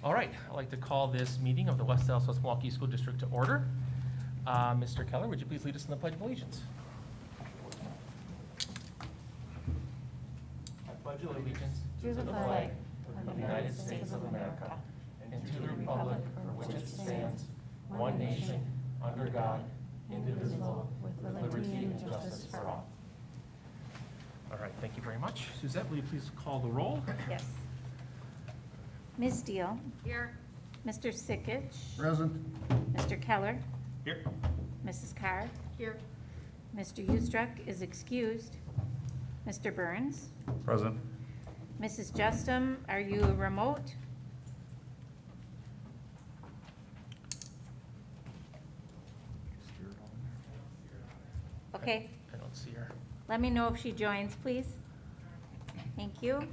All right, I'd like to call this meeting of the West Dallas West Milwaukee School District to order. Mr. Keller, would you please lead us in the Pledge of Allegiance? I pledge allegiance to the flag of the United States of America and to the republic for which it stands, one nation, under God, indivisible, with liberty and justice for all. All right, thank you very much. Suzette, will you please call the roll? Yes. Ms. Steele? Here. Mr. Sikich? Present. Mr. Keller? Here. Mrs. Carr? Here. Mr. Ustruck is excused. Mr. Burns? Present. Mrs. Justum, are you remote? Okay, I don't see her. let me know if she joins, please. Thank you.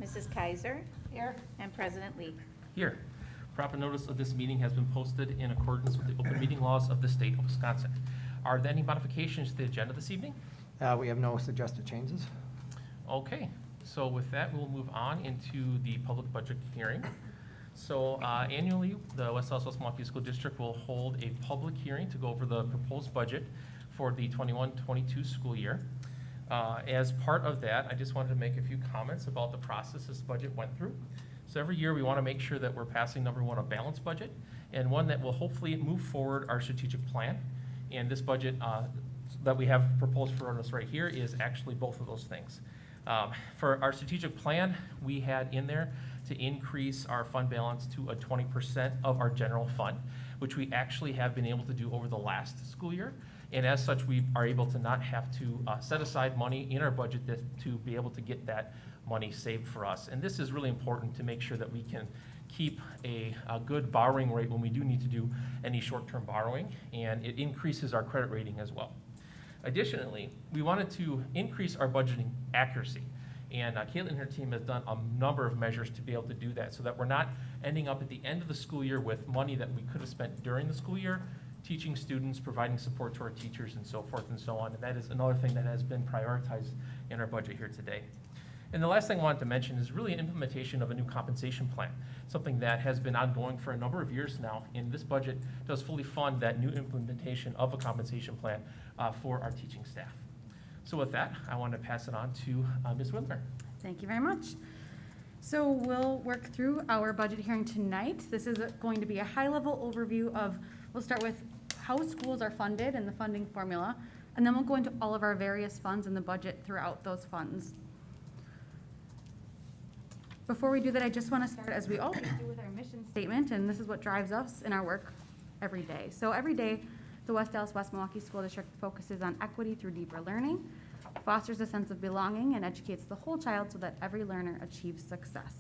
Mrs. Kaiser? Here. And President Lee. Here. Proper notice of this meeting has been posted in accordance with the open meeting laws of the state of Wisconsin. Are there any modifications to the agenda this evening? We have no suggested changes. Okay, so with that, we'll move on into the public budget hearing. So annually, the West Dallas West Milwaukee School District will hold a public hearing to go over the proposed budget for the 21-22 school year. As part of that, I just wanted to make a few comments about the process this budget went through. So every year, we want to make sure that we're passing, number one, a balanced budget, and one that will hopefully move forward our strategic plan. And this budget that we have proposed for us right here is actually both of those things. For our strategic plan, we had in there to increase our fund balance to a 20% of our general fund, which we actually have been able to do over the last school year. And as such, we are able to not have to set aside money in our budget to be able to get that money saved for us. And this is really important to make sure that we can keep a good borrowing rate when we do need to do any short-term borrowing, and it increases our credit rating as well. Additionally, we wanted to increase our budgeting accuracy. And Caitlin and her team has done a number of measures to be able to do that so that we're not ending up at the end of the school year with money that we could have spent during the school year, teaching students, providing support to our teachers, and so forth and so on. And that is another thing that has been prioritized in our budget here today. And the last thing I wanted to mention is really an implementation of a new compensation plan, something that has been ongoing for a number of years now. And this budget does fully fund that new implementation of a compensation plan for our teaching staff. So with that, I want to pass it on to Ms. Windler. Thank you very much. So we'll work through our budget hearing tonight. This is going to be a high-level overview of, we'll start with how schools are funded and the funding formula, and then we'll go into all of our various funds and the budget throughout those funds. Before we do that, I just want to start, as we always do, with our mission statement, and this is what drives us in our work every day. So every day, the West Dallas West Milwaukee School District focuses on equity through deeper learning, fosters a sense of belonging, and educates the whole child so that every learner achieves success.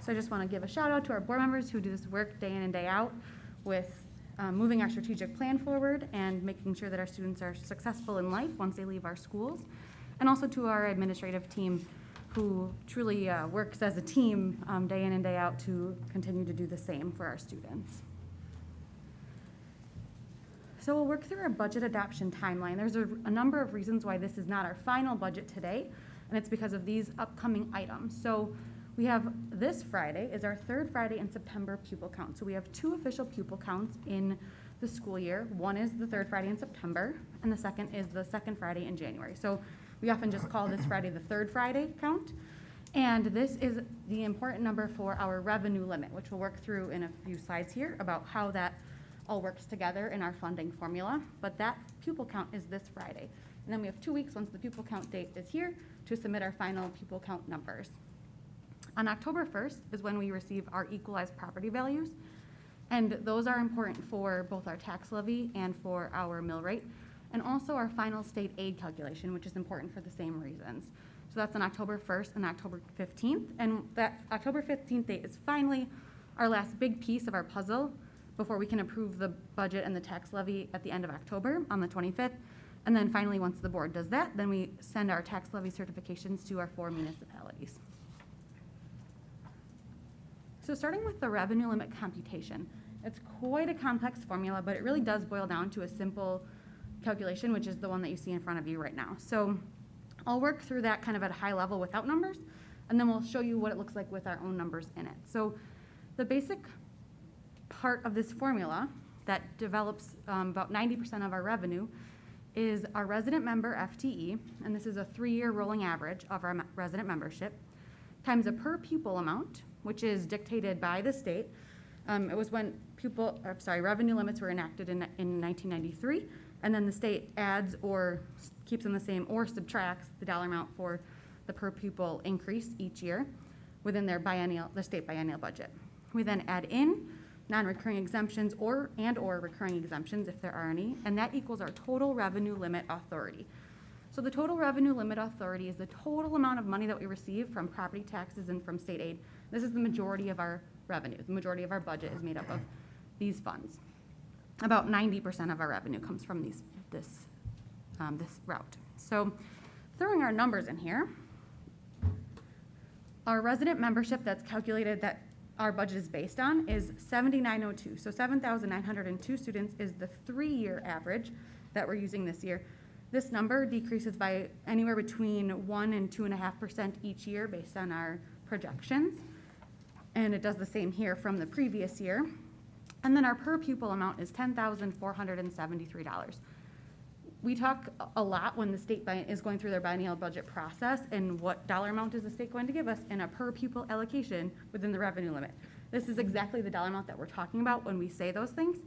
So I just want to give a shout out to our board members who do this work day in and day out with moving our strategic plan forward and making sure that our students are successful in life once they leave our schools, and also to our administrative team who truly works as a team day in and day out to continue to do the same for our students. So we'll work through our budget adoption timeline. There's a number of reasons why this is not our final budget today, and it's because of these upcoming items. So we have this Friday is our third Friday in September pupil count. So we have two official pupil counts in the school year. One is the third Friday in September, and the second is the second Friday in January. So we often just call this Friday the third Friday count. And this is the important number for our revenue limit, which we'll work through in a few slides here about how that all works together in our funding formula. But that pupil count is this Friday. And then we have 2 weeks once the pupil count date is here to submit our final pupil count numbers. On October 1st is when we receive our equalized property values. And those are important for both our tax levy and for our mill rate, and also our final state aid calculation, which is important for the same reasons. So that's on October 1st and October 15th. And that October 15th date is finally our last big piece of our puzzle before we can approve the budget and the tax levy at the end of October on the 25th. And then finally, once the board does that, then we send our tax levy certifications to our 4 municipalities. So starting with the revenue limit computation, it's quite a complex formula, but it really does boil down to a simple calculation, which is the one that you see in front of you right now. So I'll work through that kind of at a high level without numbers, and then we'll show you what it looks like with our own numbers in it. So the basic part of this formula that develops about 90% of our revenue is our resident member FTE, and this is a 3-year rolling average of our resident membership, times a per pupil amount, which is dictated by the state. It was when revenue limits were enacted in 1993, and then the state adds or keeps them the same or subtracts the dollar amount for the per pupil increase each year within the state biennial budget. We then add in non-recurring exemptions or recurring exemptions if there are any, and that equals our total revenue limit authority. So the total revenue limit authority is the total amount of money that we receive from property taxes and from state aid. This is the majority of our revenue. The majority of our budget is made up of these funds. About 90% of our revenue comes from this route. So throwing our numbers in here, our resident membership that's calculated that our budget is based on is 7,902. So 7,902 students is the 3-year average that we're using this year. This number decreases by anywhere between 1% and 2.5% each year based on our projections. And it does the same here from the previous year. And then our per pupil amount is $10,473. We talk a lot when the state is going through their biennial budget process and what dollar amount is the state going to give us in a per pupil allocation within the revenue limit. This is exactly the dollar amount that we're talking about when we say those things.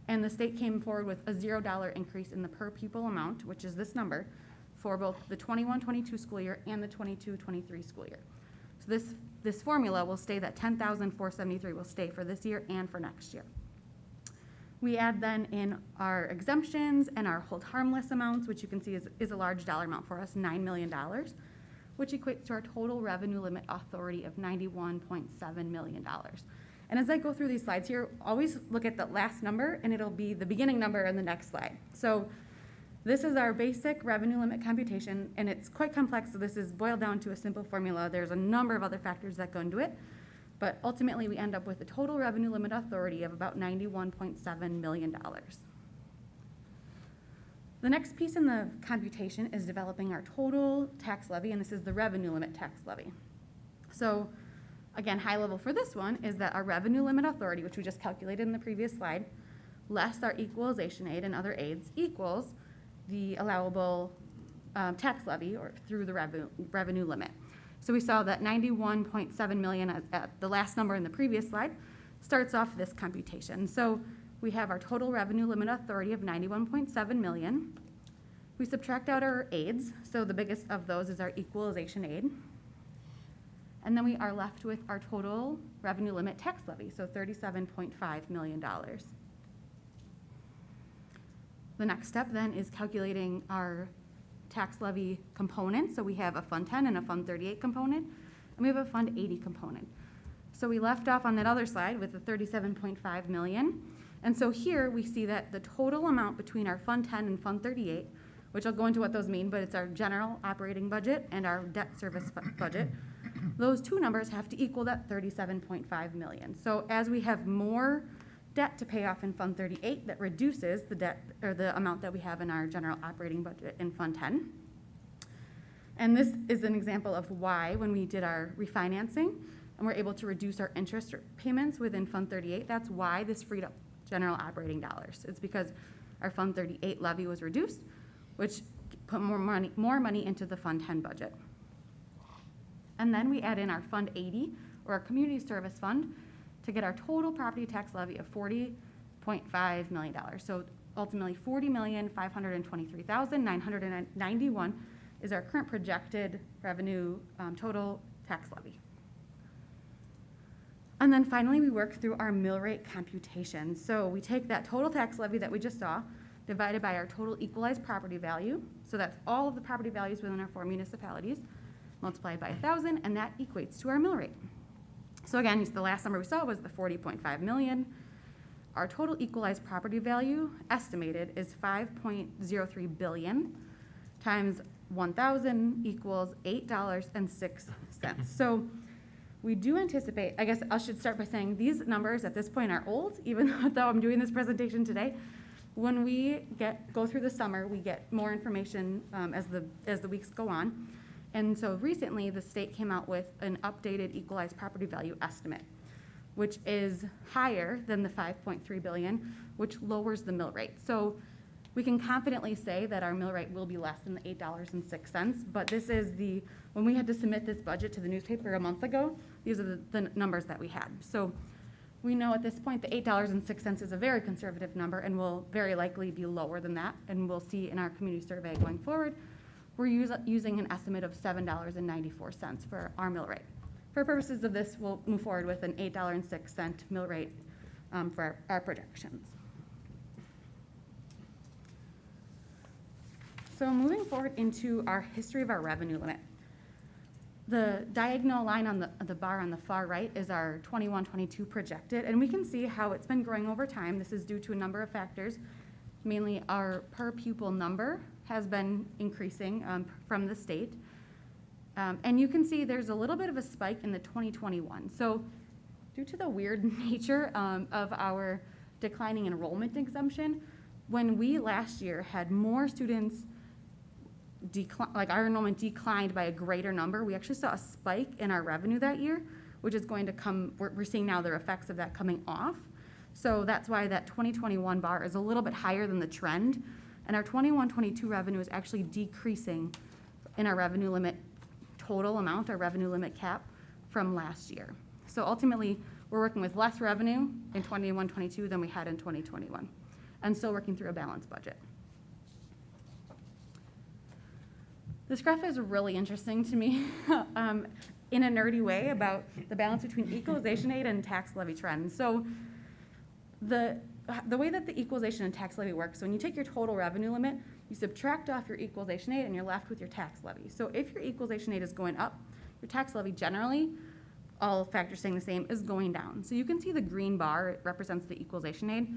And the state came forward with a $0 increase in the per pupil amount, which is this number, for both the 21-22 school year and the 22-23 school year. So this formula will stay, that $10,473 will stay for this year and for next year. We add then in our exemptions and our hold harmless amounts, which you can see is a large dollar amount for us, $9 million, which equates to our total revenue limit authority of $91.7 million. And as I go through these slides here, always look at the last number, and it'll be the beginning number in the next slide. So this is our basic revenue limit computation, and it's quite complex, so this is boiled down to a simple formula. There's a number of other factors that go into it, but ultimately we end up with a total revenue limit authority of about $91.7 million. The next piece in the computation is developing our total tax levy, and this is the revenue limit tax levy. So again, high level for this one is that our revenue limit authority, which we just calculated in the previous slide, less our equalization aid and other aids equals the allowable tax levy or through the revenue limit. So we saw that 91.7 million at the last number in the previous slide starts off this computation. So we have our total revenue limit authority of 91.7 million. We subtract out our aids. So the biggest of those is our equalization aid. And then we are left with our total revenue limit tax levy, so $37.5 million. The next step then is calculating our tax levy components. So we have a Fund 10 and a Fund 38 component, and we have a Fund 80 component. So we left off on that other slide with the $37.5 million. And so here we see that the total amount between our Fund 10 and Fund 38, which I'll go into what those mean, but it's our general operating budget and our debt service budget. Those two numbers have to equal that $37.5 million. So as we have more debt to pay off in Fund 38, that reduces the debt or the amount that we have in our general operating budget in Fund 10. And this is an example of why when we did our refinancing and we're able to reduce our interest payments within Fund 38, that's why this freed up general operating dollars. It's because our Fund 38 levy was reduced, which put more money into the Fund 10 budget. And then we add in our Fund 80, or our community service fund, to get our total property tax levy of $40.5 million. So ultimately $40,523,991 is our current projected revenue total tax levy. And then finally, we work through our mill rate computation. So we take that total tax levy that we just saw, divided by our total equalized property value. So that's all of the property values within our 4 municipalities, multiplied by 1,000, and that equates to our mill rate. So again, the last number we saw was the $40.5 million. Our total equalized property value estimated is $5.03 billion times 1,000 equals $8.06. So we do anticipate, I guess I should start by saying these numbers at this point are old, even though I'm doing this presentation today. when we go through the summer, we get more information as the weeks go on. And so recently, the state came out with an updated equalized property value estimate, which is higher than the 5.3 billion, which lowers the mill rate. So we can confidently say that our mill rate will be less than the $8.06, but this is when we had to submit this budget to the newspaper a month ago, these are the numbers that we had. So we know at this point the $8.06 is a very conservative number and will very likely be lower than that, and we'll see in our community survey going forward, we're using an estimate of $7.94 for our mill rate. For purposes of this, we'll move forward with an $8.06 mill rate for our projections. So moving forward into our history of our revenue limit. The diagonal line on the bar on the far right is our 21-22 projected, and we can see how it's been growing over time. This is due to a number of factors. Mainly our per pupil number has been increasing from the state. And you can see there's a little bit of a spike in the 2021. So due to the weird nature of our declining enrollment exemption, when we last year had more students our enrollment declined by a greater number, we actually saw a spike in our revenue that year, which is going to come, we're seeing now the effects of that coming off. So that's why that 2021 bar is a little bit higher than the trend. And our 21-22 revenue is actually decreasing in our revenue limit total amount, our revenue limit cap from last year. So ultimately, we're working with less revenue in 21-22 than we had in 2021, and still working through a balanced budget. This graph is really interesting to me in a nerdy way about the balance between equalization aid and tax levy trends. So the way that the equalization and tax levy works, so when you take your total revenue limit, you subtract off your equalization aid and you're left with your tax levy. So if your equalization aid is going up, your tax levy generally, all factors staying the same, is going down. So you can see the green bar, it represents the equalization aid.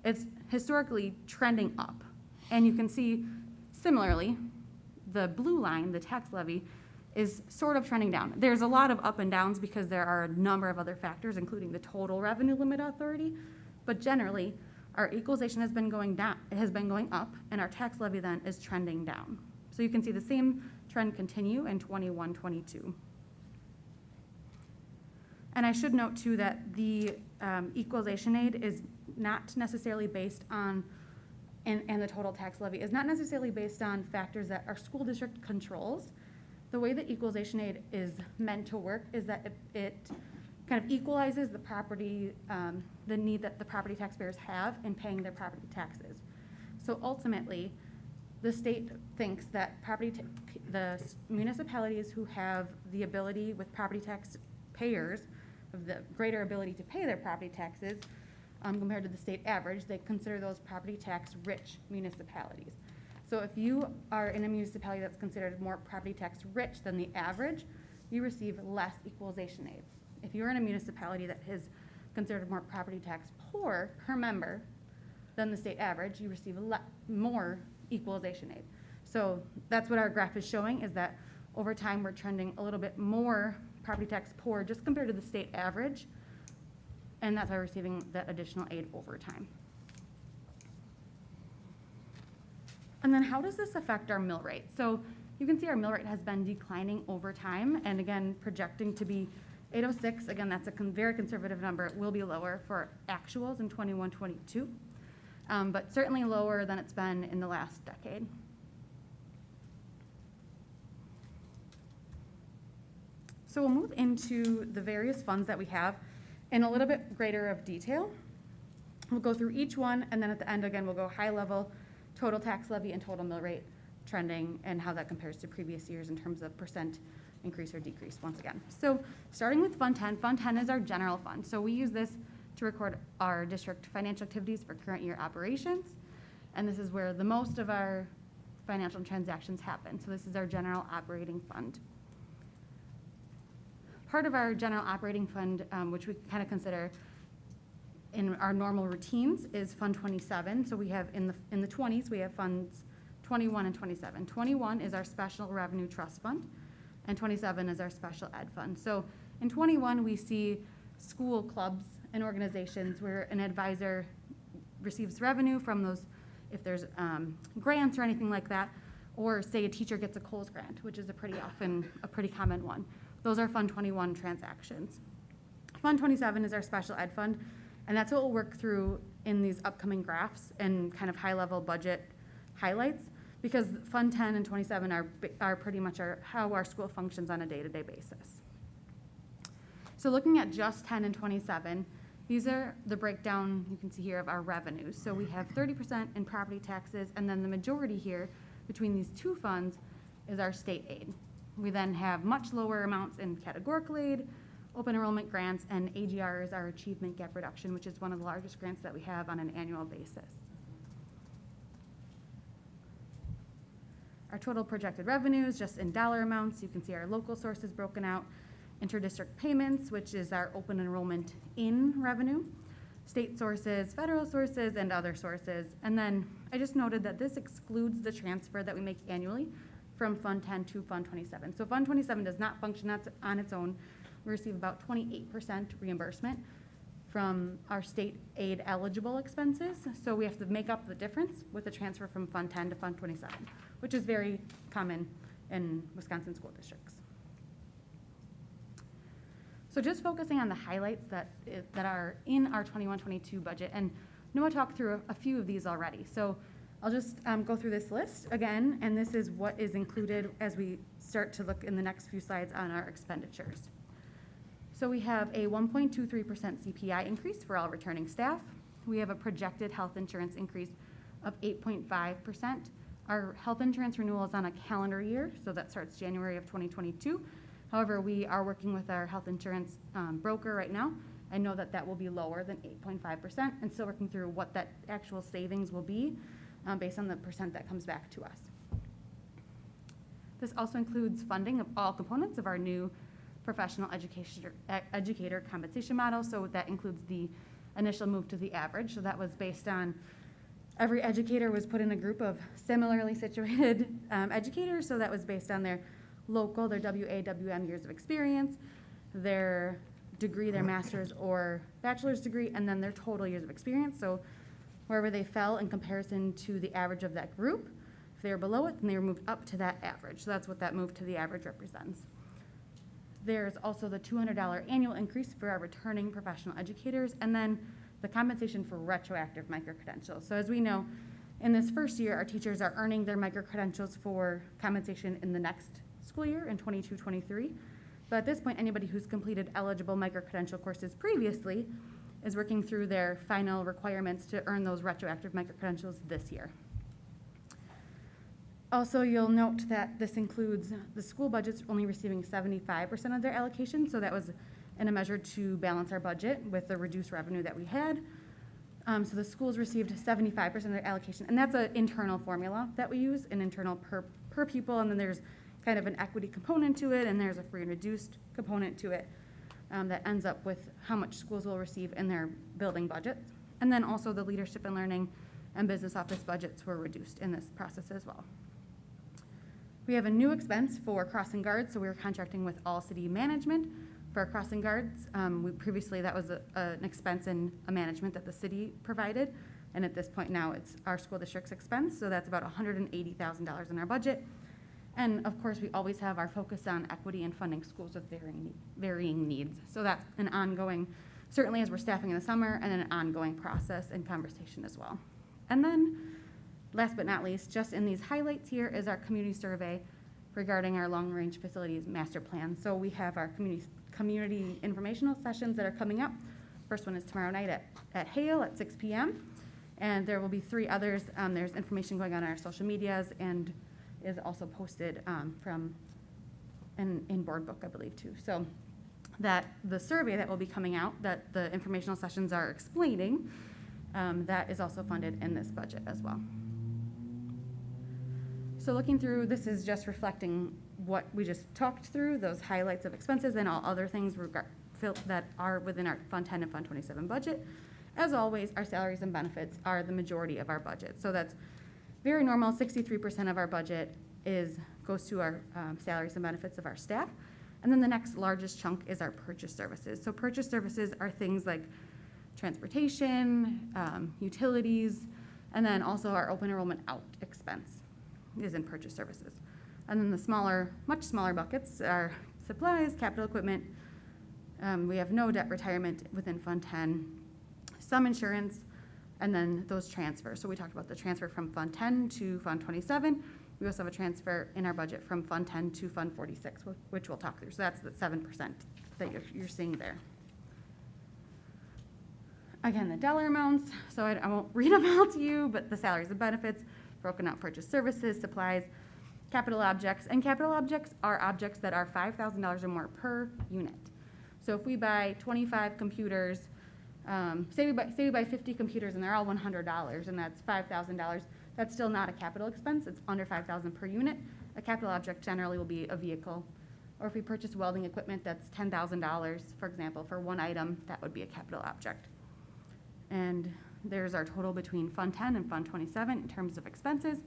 It's historically trending up. And you can see, similarly, the blue line, the tax levy, is sort of trending down. There's a lot of up and downs because there are a number of other factors, including the total revenue limit authority. But generally, our equalization has been going down, it has been going up, and our tax levy then is trending down. So you can see the same trend continue in 21-22. And I should note too that the equalization aid is not necessarily based on, and the total tax levy is not necessarily based on factors that our school district controls. The way that equalization aid is meant to work is that it kind of equalizes the property, the need that the property taxpayers have in paying their property taxes. So ultimately, the state thinks that the municipalities who have the ability with property tax payers, of the greater ability to pay their property taxes compared to the state average, they consider those property tax rich municipalities. So if you are in a municipality that's considered more property tax rich than the average, you receive less equalization aid. If you're in a municipality that is considered more property tax poor per member than the state average, you receive more equalization aid. So that's what our graph is showing, is that over time we're trending a little bit more property tax poor just compared to the state average, and that's why we're receiving that additional aid over time. And then how does this affect our mill rate? So you can see our mill rate has been declining over time, and again, projecting to be 806. Again, that's a very conservative number. It will be lower for actuals in 21-22, but certainly lower than it's been in the last decade. So we'll move into the various funds that we have in a little bit greater of detail. We'll go through each one, and then at the end, again, we'll go high level, total tax levy and total mill rate trending, and how that compares to previous years in terms of percent increase or decrease once again. So starting with Fund 10, Fund 10 is our general fund. So we use this to record our district financial activities for current year operations, and this is where the most of our financial transactions happen. So this is our general operating fund. Part of our general operating fund, which we kind of consider in our normal routines, is Fund 27. So we have in the 20s, we have Funds 21 and 27. 21 is our special revenue trust fund, and 27 is our special ed fund. So in 21, we see school clubs and organizations where an advisor receives revenue from those if there's grants or anything like that, or say a teacher gets a Coles grant, which is a pretty common one. Those are Fund 21 transactions. Fund 27 is our special ed fund, and that's what we'll work through in these upcoming graphs and kind of high-level budget highlights, because Fund 10 and 27 are pretty much how our school functions on a day-to-day basis. So looking at just 10 and 27, these are the breakdown you can see here of our revenues. So we have 30% in property taxes, and then the majority here between these two funds is our state aid. We then have much lower amounts in categorical aid, open enrollment grants, and AGR is our achievement gap reduction, which is one of the largest grants that we have on an annual basis. Our total projected revenues, just in dollar amounts, you can see our local sources broken out, interdistrict payments, which is our open enrollment in revenue, state sources, federal sources, and other sources. And then I just noted that this excludes the transfer that we make annually from Fund 10 to Fund 27. So Fund 27 does not function on its own. We receive about 28% reimbursement from our state aid eligible expenses. So we have to make up the difference with the transfer from Fund 10 to Fund 27, which is very common in Wisconsin school districts. So just focusing on the highlights that are in our 21-22 budget, and Noah talked through a few of these already. So I'll just go through this list again, and this is what is included as we start to look in the next few slides on our expenditures. So we have a 1.23% CPI increase for all returning staff. We have a projected health insurance increase of 8.5%. Our health insurance renewal is on a calendar year, so that starts January of 2022. However, we are working with our health insurance broker right now. I know that that will be lower than 8.5%, and still working through what that actual savings will be based on the percent that comes back to us. This also includes funding of all components of our new professional educator compensation model. So that includes the initial move to the average. So that was based on every educator was put in a group of similarly situated educators. So that was based on their local, their WA/WM years of experience, their degree, their master's or bachelor's degree, and then their total years of experience. So wherever they fell in comparison to the average of that group, if they were below it, then they were moved up to that average. So that's what that move to the average represents. There's also the $200 annual increase for our returning professional educators, and then the compensation for retroactive micro-credentials. So as we know, in this first year, our teachers are earning their micro-credentials for compensation in the next school year in 22-23. But at this point, anybody who's completed eligible micro-credential courses previously is working through their final requirements to earn those retroactive micro-credentials this year. Also, you'll note that this includes the school budgets only receiving 75% of their allocation, so that was in a measure to balance our budget with the reduced revenue that we had. So the schools received 75% of their allocation, and that's an internal formula that we use, an internal per pupil, and then there's kind of an equity component to it, and there's a free and reduced component to it that ends up with how much schools will receive in their building budgets. And then also the leadership and learning and business office budgets were reduced in this process as well. We have a new expense for crossing guards, so we were contracting with All City Management for our crossing guards. Previously that was an expense in a management that the city provided, and at this point now it's our school district's expense, so that's about $180,000 in our budget. And of course, we always have our focus on equity and funding schools with varying needs. So that's an ongoing, certainly as we're staffing in the summer, and an ongoing process and conversation as well. And then, last but not least, just in these highlights here is our community survey regarding our long-range facilities master plan. So we have our community informational sessions that are coming up. First one is tomorrow night at Hale at 6 p.m. And there will be 3 others. There's information going on our social medias and is also posted in board book, I believe, too. So that the survey that will be coming out, that the informational sessions are explaining, that is also funded in this budget as well. So looking through, this is just reflecting what we just talked through, those highlights of expenses and all other things that are within our Fund 10 and Fund 27 budget. As always, our salaries and benefits are the majority of our budget. So that's very normal. 63% of our budget goes to our salaries and benefits of our staff. And then the next largest chunk is our purchase services. So purchase services are things like transportation, utilities, And then also our open enrollment out expense is in purchase services. And then the smaller, much smaller buckets are supplies, capital equipment. We have no debt retirement within Fund 10, some insurance, and then those transfers. So we talked about the transfer from Fund 10 to Fund 27. We also have a transfer in our budget from Fund 10 to Fund 46, which we'll talk through. So that's the 7% that you're seeing there. Again, the dollar amounts, so I won't read them all to you, but the salaries and benefits, broken out purchase services, supplies, capital objects, and capital objects are objects that are $5,000 or more per unit. So if we buy 25 computers, say we buy 50 computers and they're all $100 and that's $5,000, that's still not a capital expense. It's under $5,000 per unit. A capital object generally will be a vehicle. Or if we purchase welding equipment that's $10,000, for example, for one item, that would be a capital object. And there's our total between Fund 10 and Fund 27 in terms of expenses,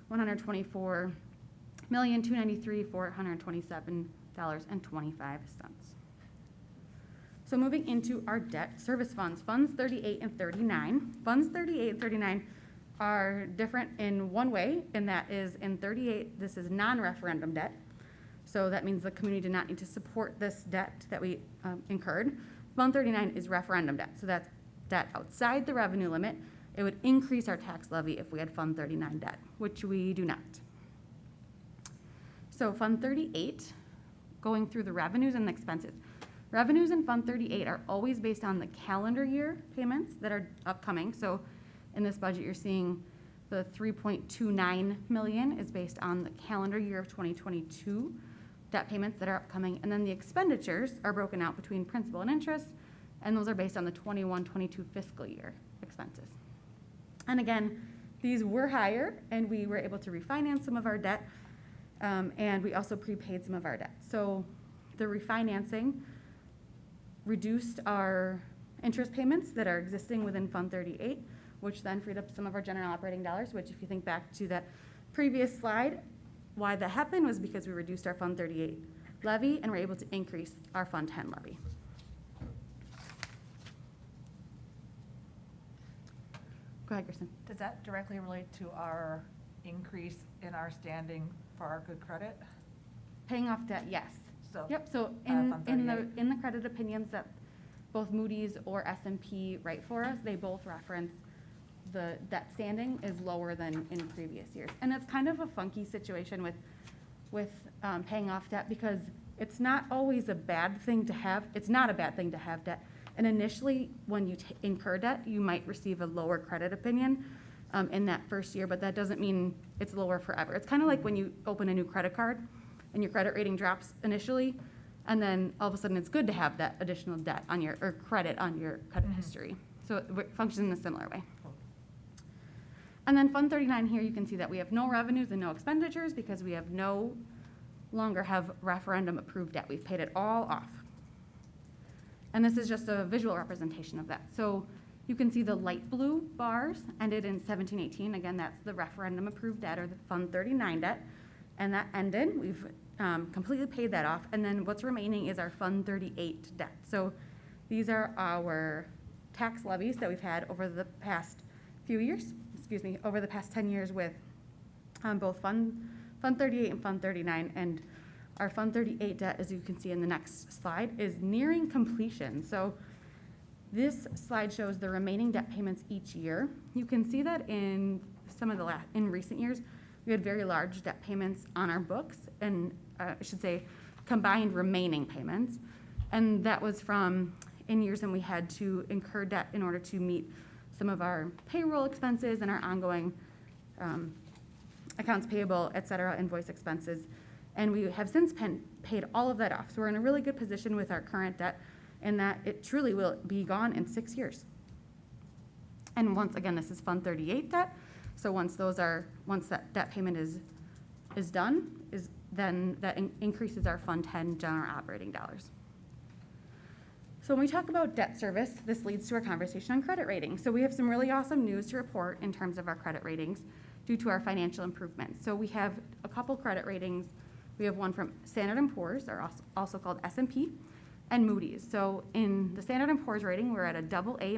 $124,293,427.25. So moving into our debt service funds, Funds 38 and 39. Funds 38 and 39 are different in one way, and that is in 38, this is non-referendum debt. So that means the community did not need to support this debt that we incurred. Fund 39 is referendum debt, so that's debt outside the revenue limit. It would increase our tax levy if we had Fund 39 debt, which we do not. So Fund 38, going through the revenues and the expenses. Revenues in Fund 38 are always based on the calendar year payments that are upcoming. So in this budget, you're seeing the $3.29 million is based on the calendar year of 2022 debt payments that are upcoming. And then the expenditures are broken out between principal and interest, and those are based on the 21-22 fiscal year expenses. And again, these were higher, and we were able to refinance some of our debt, and we also prepaid some of our debt. So the refinancing reduced our interest payments that are existing within Fund 38, which then freed up some of our general operating dollars, which if you think back to that previous slide, why that happened was because we reduced our Fund 38 levy and were able to increase our Fund 10 levy. Go ahead, Kirsten. Does that directly relate to our increase in our standing for our good credit? Paying off debt, yes. So, Yep, so Fund in 38. the credit opinions that both Moody's or S&P write for us, they both reference the debt standing is lower than in previous years. And it's kind of a funky situation with paying off debt, because it's not always a bad thing to have. It's not a bad thing to have debt. And initially, when you incur debt, you might receive a lower credit opinion in that first year, but that doesn't mean it's lower forever. It's kind of like when you open a new credit card and your credit rating drops initially, and then all of a sudden it's good to have that additional debt on your, or credit on your credit history. So it functions in a similar way. And then Fund 39 here, you can see that we have no revenues and no expenditures because we have no longer have referendum approved debt. We've paid it all off. And this is just a visual representation of that. So you can see the light blue bars ended in 1718. Again, that's the referendum approved debt, or the Fund 39 debt. And that ended. We've completely paid that off. And then what's remaining is our Fund 38 debt. So these are our tax levies that we've had over the past few years, over the past 10 years with both Fund 38 and Fund 39. And our Fund 38 debt, as you can see in the next slide, is nearing completion. So this slide shows the remaining debt payments each year. You can see that in some of the in recent years, we had very large debt payments on our books, and I should say combined remaining payments. And that was from in years when we had to incur debt in order to meet some of our payroll expenses and our ongoing accounts payable, et cetera, invoice expenses. And we have since paid all of that off. So we're in a really good position with our current debt, and that it truly will be gone in 6 years. And once again, this is Fund 38 debt. So once that debt payment is done, then that increases our Fund 10 general operating dollars. So when we talk about debt service, this leads to our conversation on credit rating. So we have some really awesome news to report in terms of our credit ratings due to our financial improvements. So we have a couple credit ratings. We have one from Standard & Poor's, or also called S&P, and Moody's. So in the Standard & Poor's rating, we're at a AA-,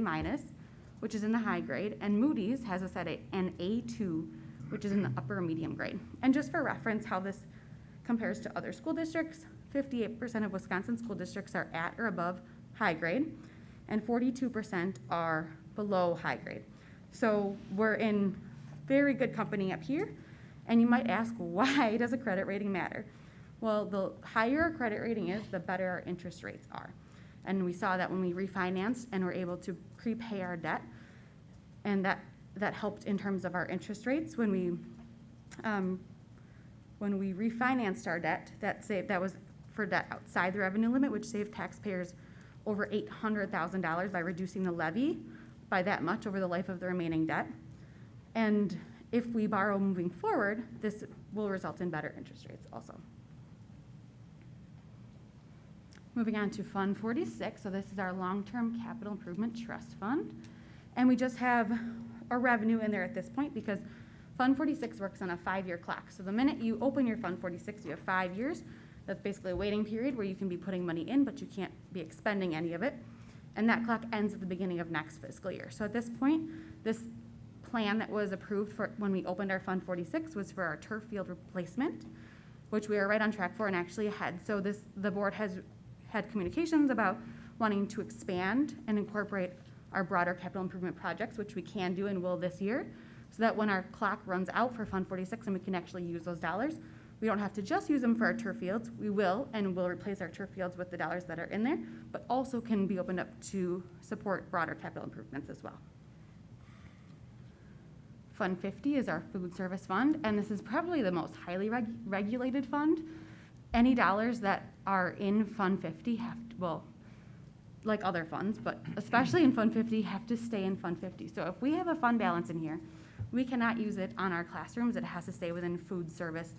which is in the high grade, and Moody's has us at an A2, which is in the upper medium grade. And just for reference, how this compares to other school districts, 58% of Wisconsin school districts are at or above high grade, and 42% are below high grade. So we're in very good company up here, and you might ask, why does a credit rating matter? Well, the higher our credit rating is, the better our interest rates are. And we saw that when we refinanced and were able to prepay our debt, and that helped in terms of our interest rates. When we refinanced our debt, that was for debt outside the revenue limit, which saved taxpayers over $800,000 by reducing the levy by that much over the life of the remaining debt. And if we borrow moving forward, this will result in better interest rates also. Moving on to Fund 46, so this is our long-term capital improvement trust fund. And we just have a revenue in there at this point because Fund 46 works on a 5-year clock. So the minute you open your Fund 46, you have 5 years. That's basically a waiting period where you can be putting money in, but you can't be expending any of it. And that clock ends at the beginning of next fiscal year. So at this point, this plan that was approved for when we opened our Fund 46 was for our turf field replacement, which we are right on track for and actually ahead. So the board has had communications about wanting to expand and incorporate our broader capital improvement projects, which we can do and will this year, so that when our clock runs out for Fund 46 and we can actually use those dollars, we don't have to just use them for our turf fields. We will, and we'll replace our turf fields with the dollars that are in there, but also can be opened up to support broader capital improvements as well. Fund 50 is our food service fund, and this is probably the most highly regulated fund. Any dollars that are in Fund 50 have to, well, like other funds, but especially in Fund 50, have to stay in Fund 50. So if we have a fund balance in here, we cannot use it on our classrooms. It has to stay within food service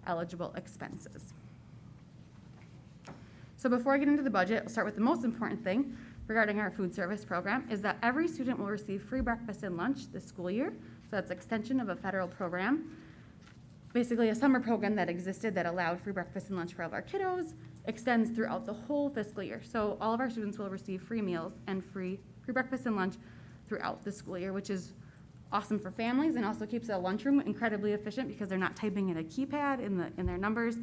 eligible expenses. So before I get into the budget, I'll start with the most important thing regarding our food service program is that every student will receive free breakfast and lunch this school year. So that's extension of a federal program. Basically a summer program that existed that allowed free breakfast and lunch for all of our kiddos extends throughout the whole fiscal year. So all of our students will receive free meals and free breakfast and lunch throughout the school year, which is awesome for families and also keeps the lunchroom incredibly efficient because they're not typing in a keypad in their numbers.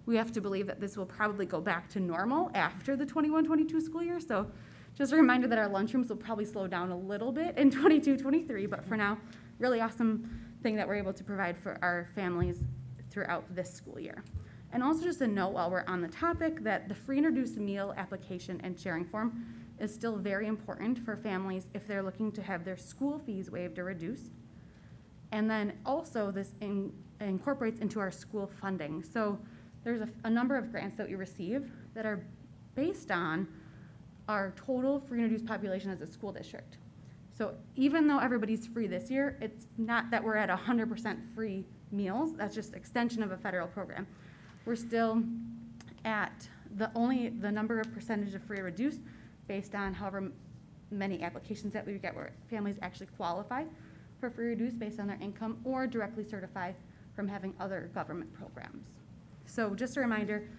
We have to believe that this will probably go back to normal after the 21-22 school year. So just a reminder that our lunchrooms will probably slow down a little bit in 22-23, but for now, really awesome thing that we're able to provide for our families throughout this school year. And also just a note while we're on the topic that the free and reduced meal application and sharing form is still very important for families if they're looking to have their school fees waived or reduced. And then also this incorporates into our school funding. So there's a number of grants that we receive that are based on our total free and reduced population as a school district. So even though everybody's free this year, it's not that we're at 100% free meals. That's just extension of a federal program. We're still at the number of percentage of free or reduced based on however many applications that we get where families actually qualify for free or reduced based on their income or directly certify from having other government programs. So just a reminder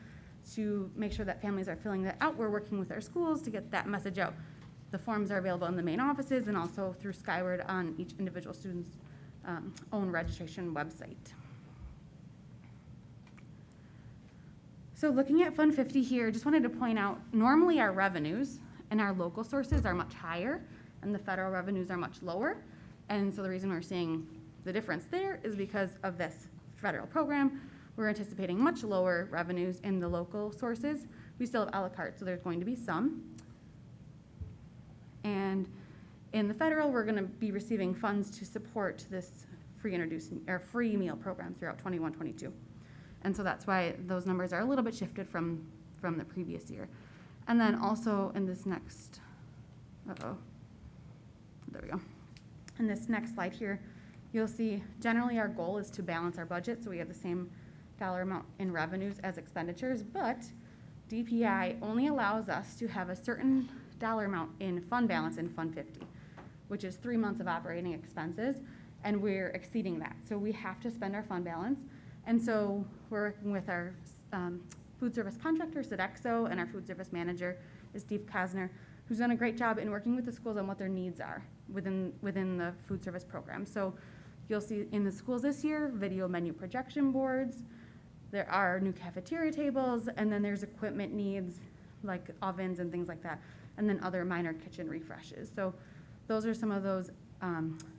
to make sure that families are filling that out. We're working with our schools to get that message out. The forms are available in the main offices and also through Skyward on each individual student's own registration website. So looking at Fund 50 here, just wanted to point out, normally our revenues and our local sources are much higher and the federal revenues are much lower. And so the reason we're seeing the difference there is because of this federal program. We're anticipating much lower revenues in the local sources. We still have a la carte, so there's going to be some. And in the federal, we're going to be receiving funds to support this free meal program throughout 21-22. And so that's why those numbers are a little bit shifted from the previous year. And then also in this next, there we go. In this next slide here, you'll see generally our goal is to balance our budget, so we have the same dollar amount in revenues as expenditures, but DPI only allows us to have a certain dollar amount in fund balance in Fund 50, which is 3 months of operating expenses, and we're exceeding that. So we have to spend our fund balance, and so we're working with our food service contractor, Sodexo, and our food service manager is Steve Kosner, who's done a great job in working with the schools on what their needs are. within the food service program. So you'll see in the schools this year, video menu projection boards, there are new cafeteria tables, and then there's equipment needs like ovens and things like that, and then other minor kitchen refreshes. So those are some of those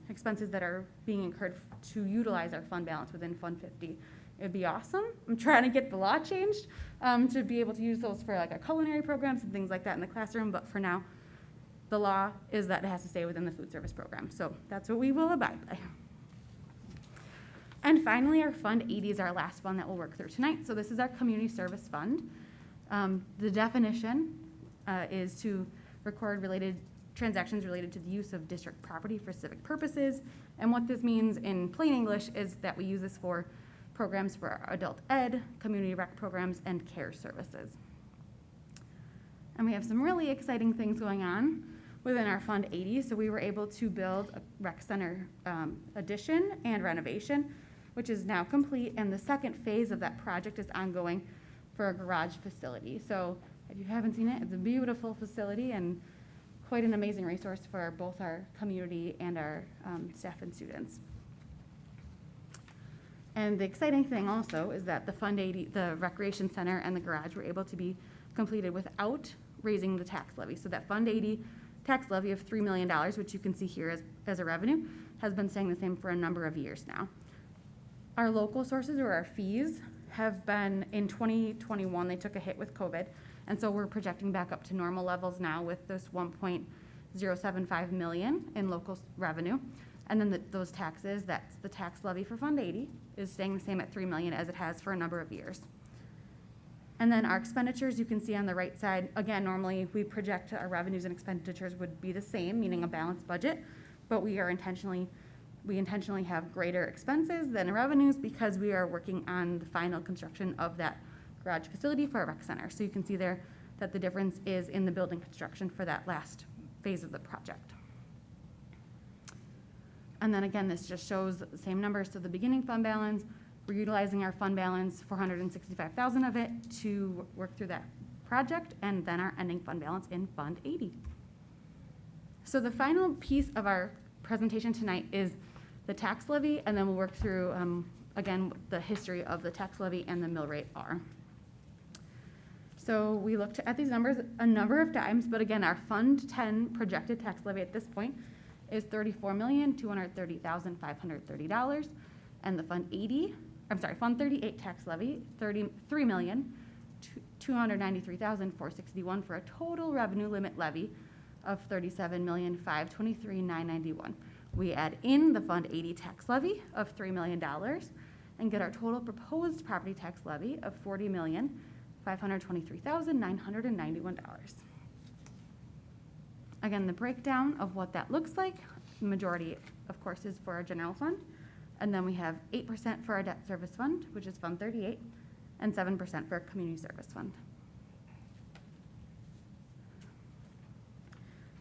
expenses that are being incurred to utilize our fund balance within Fund 50. It'd be awesome. I'm trying to get the law changed to be able to use those for like our culinary programs and things like that in the classroom, but for now, the law is that it has to stay within the food service program. So that's what we will abide by. And finally, our Fund 80 is our last fund that we'll work through tonight. So this is our community service fund. The definition is to record transactions related to the use of district property for civic purposes. And what this means in plain English is that we use this for programs for adult ed, community rec programs, and care services. And we have some really exciting things going on within our Fund 80. So we were able to build a rec center addition and renovation, which is now complete. And the second phase of that project is ongoing for a garage facility. So if you haven't seen it, it's a beautiful facility and quite an amazing resource for both our community and our staff and students. And the exciting thing also is that the Fund 80, the recreation center and the garage were able to be completed without raising the tax levy. So that Fund 80 tax levy of $3 million, which you can see here as a revenue, has been staying the same for a number of years now. Our local sources or our fees have been, in 2021, they took a hit with COVID. And so we're projecting back up to normal levels now with this 1.075 million in local revenue. And then those taxes, that's the tax levy for Fund 80, is staying the same at 3 million as it has for a number of years. And then our expenditures, you can see on the right side, again, normally we project our revenues and expenditures would be the same, meaning a balanced budget, but we intentionally have greater expenses than revenues because we are working on the final construction of that garage facility for a rec center. So you can see there that the difference is in the building construction for that last phase of the project. And then again, this just shows the same numbers. So the beginning fund balance, we're utilizing our fund balance, 465,000 of it, to work through that project, and then our ending fund balance in Fund 80. So the final piece of our presentation tonight is the tax levy, and then we'll work through, again, the history of the tax levy and the mill rate R. So we looked at these numbers a number of times, but again, our Fund 10 projected tax levy at this point is $34,230,530, and the Fund 38 tax levy, $33,293,461 for a total revenue limit levy of $37,523,991. We add in the Fund 80 tax levy of $3 million and get our total proposed property tax levy of $40,523,991. Again, the breakdown of what that looks like, the majority, of course, is for our general fund. And then we have 8% for our debt service fund, which is Fund 38, and 7% for our community service fund.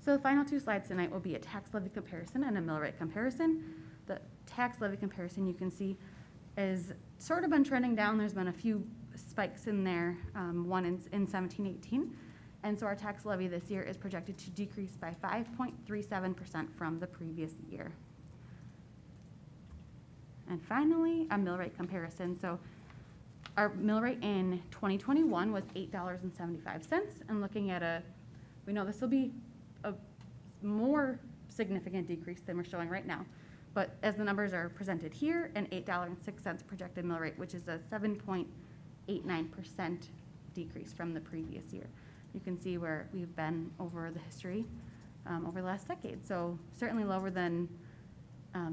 So the final two slides tonight will be a tax levy comparison and a mill rate comparison. The tax levy comparison, you can see, is sort of been trending down. There's been a few spikes in there, one in 17-18. And so our tax levy this year is projected to decrease by 5.37% from the previous year. And finally, a mill rate comparison. So our mill rate in 2021 was $8.75. And looking at we know this will be a more significant decrease than we're showing right now. But as the numbers are presented here, an $8.06 projected mill rate, which is a 7.89% decrease from the previous year. You can see where we've been over the history over the last decade. So certainly lower than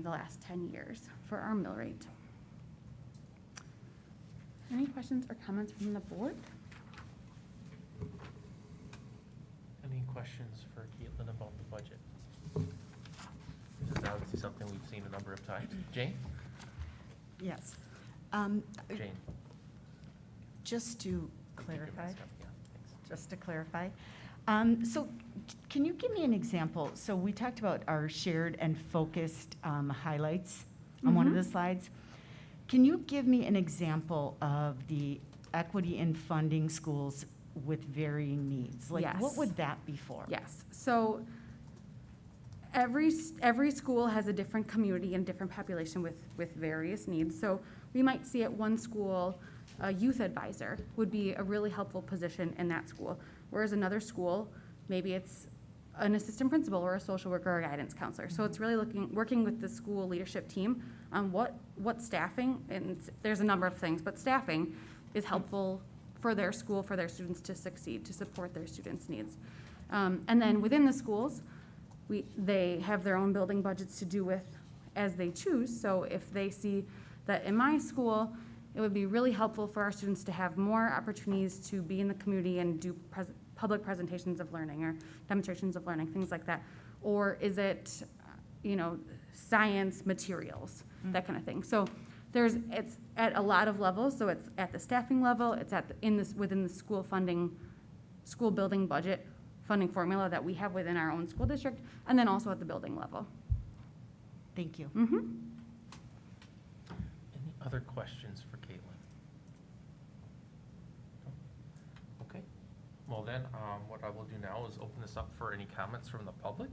the last 10 years for our mill rate. Any questions or comments from the board? Any questions for Caitlin about the budget? This is obviously something we've seen a number of times. Jane? Yes. Jane. Just to clarify, so can you give me an example? So we talked about our shared and focused highlights on one of the slides. Can you give me an example of the equity in funding schools with varying needs? Like, Yes. what would that be for? Yes. So every school has a different community and different population with various needs. So we might see at one school, a youth advisor would be a really helpful position in that school. Whereas another school, maybe it's an assistant principal or a social worker or a guidance counselor. So it's really working with the school leadership team on what staffing, and there's a number of things, but staffing is helpful for their school, for their students to succeed, to support their students' needs. And then within the schools, they have their own building budgets to do with as they choose. So if they see that in my school, it would be really helpful for our students to have more opportunities to be in the community and do public presentations of learning or demonstrations of learning, things like that. Or is it, science materials, that kind of thing. So it's at a lot of levels. So it's at the staffing level, it's within the school building budget funding formula that we have within our own school district, and then also at the building level. Thank you. Mm-hmm. Any other questions for Caitlin? No? Okay. Well then, what I will do now is open this up for any comments from the public.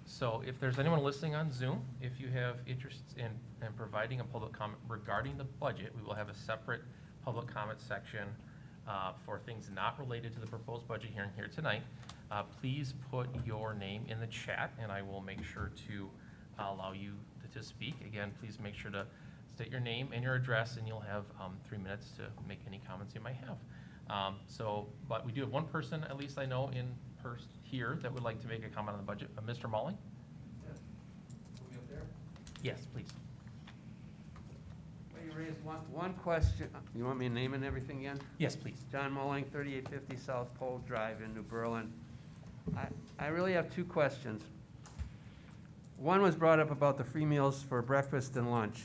So if there's anyone listening on Zoom, if you have interest in providing a public comment regarding the budget, we will have a separate public comment section for things not related to the proposed budget hearing here tonight. Please put your name in the chat, and I will make sure to allow you to speak. Again, please make sure to state your name and your address, and you'll have 3 minutes to make any comments you might have. But we do have one person, at least I know, in person here that would like to make a comment on the budget. Mr. Mulling? Yes. Will be up there? Yes, please. Well, you raised one question. You want me to name and everything again? Yes, please. John Mulling, 3850 South Pole Drive in New Berlin. I really have two questions. One was brought up about the free meals for breakfast and lunch.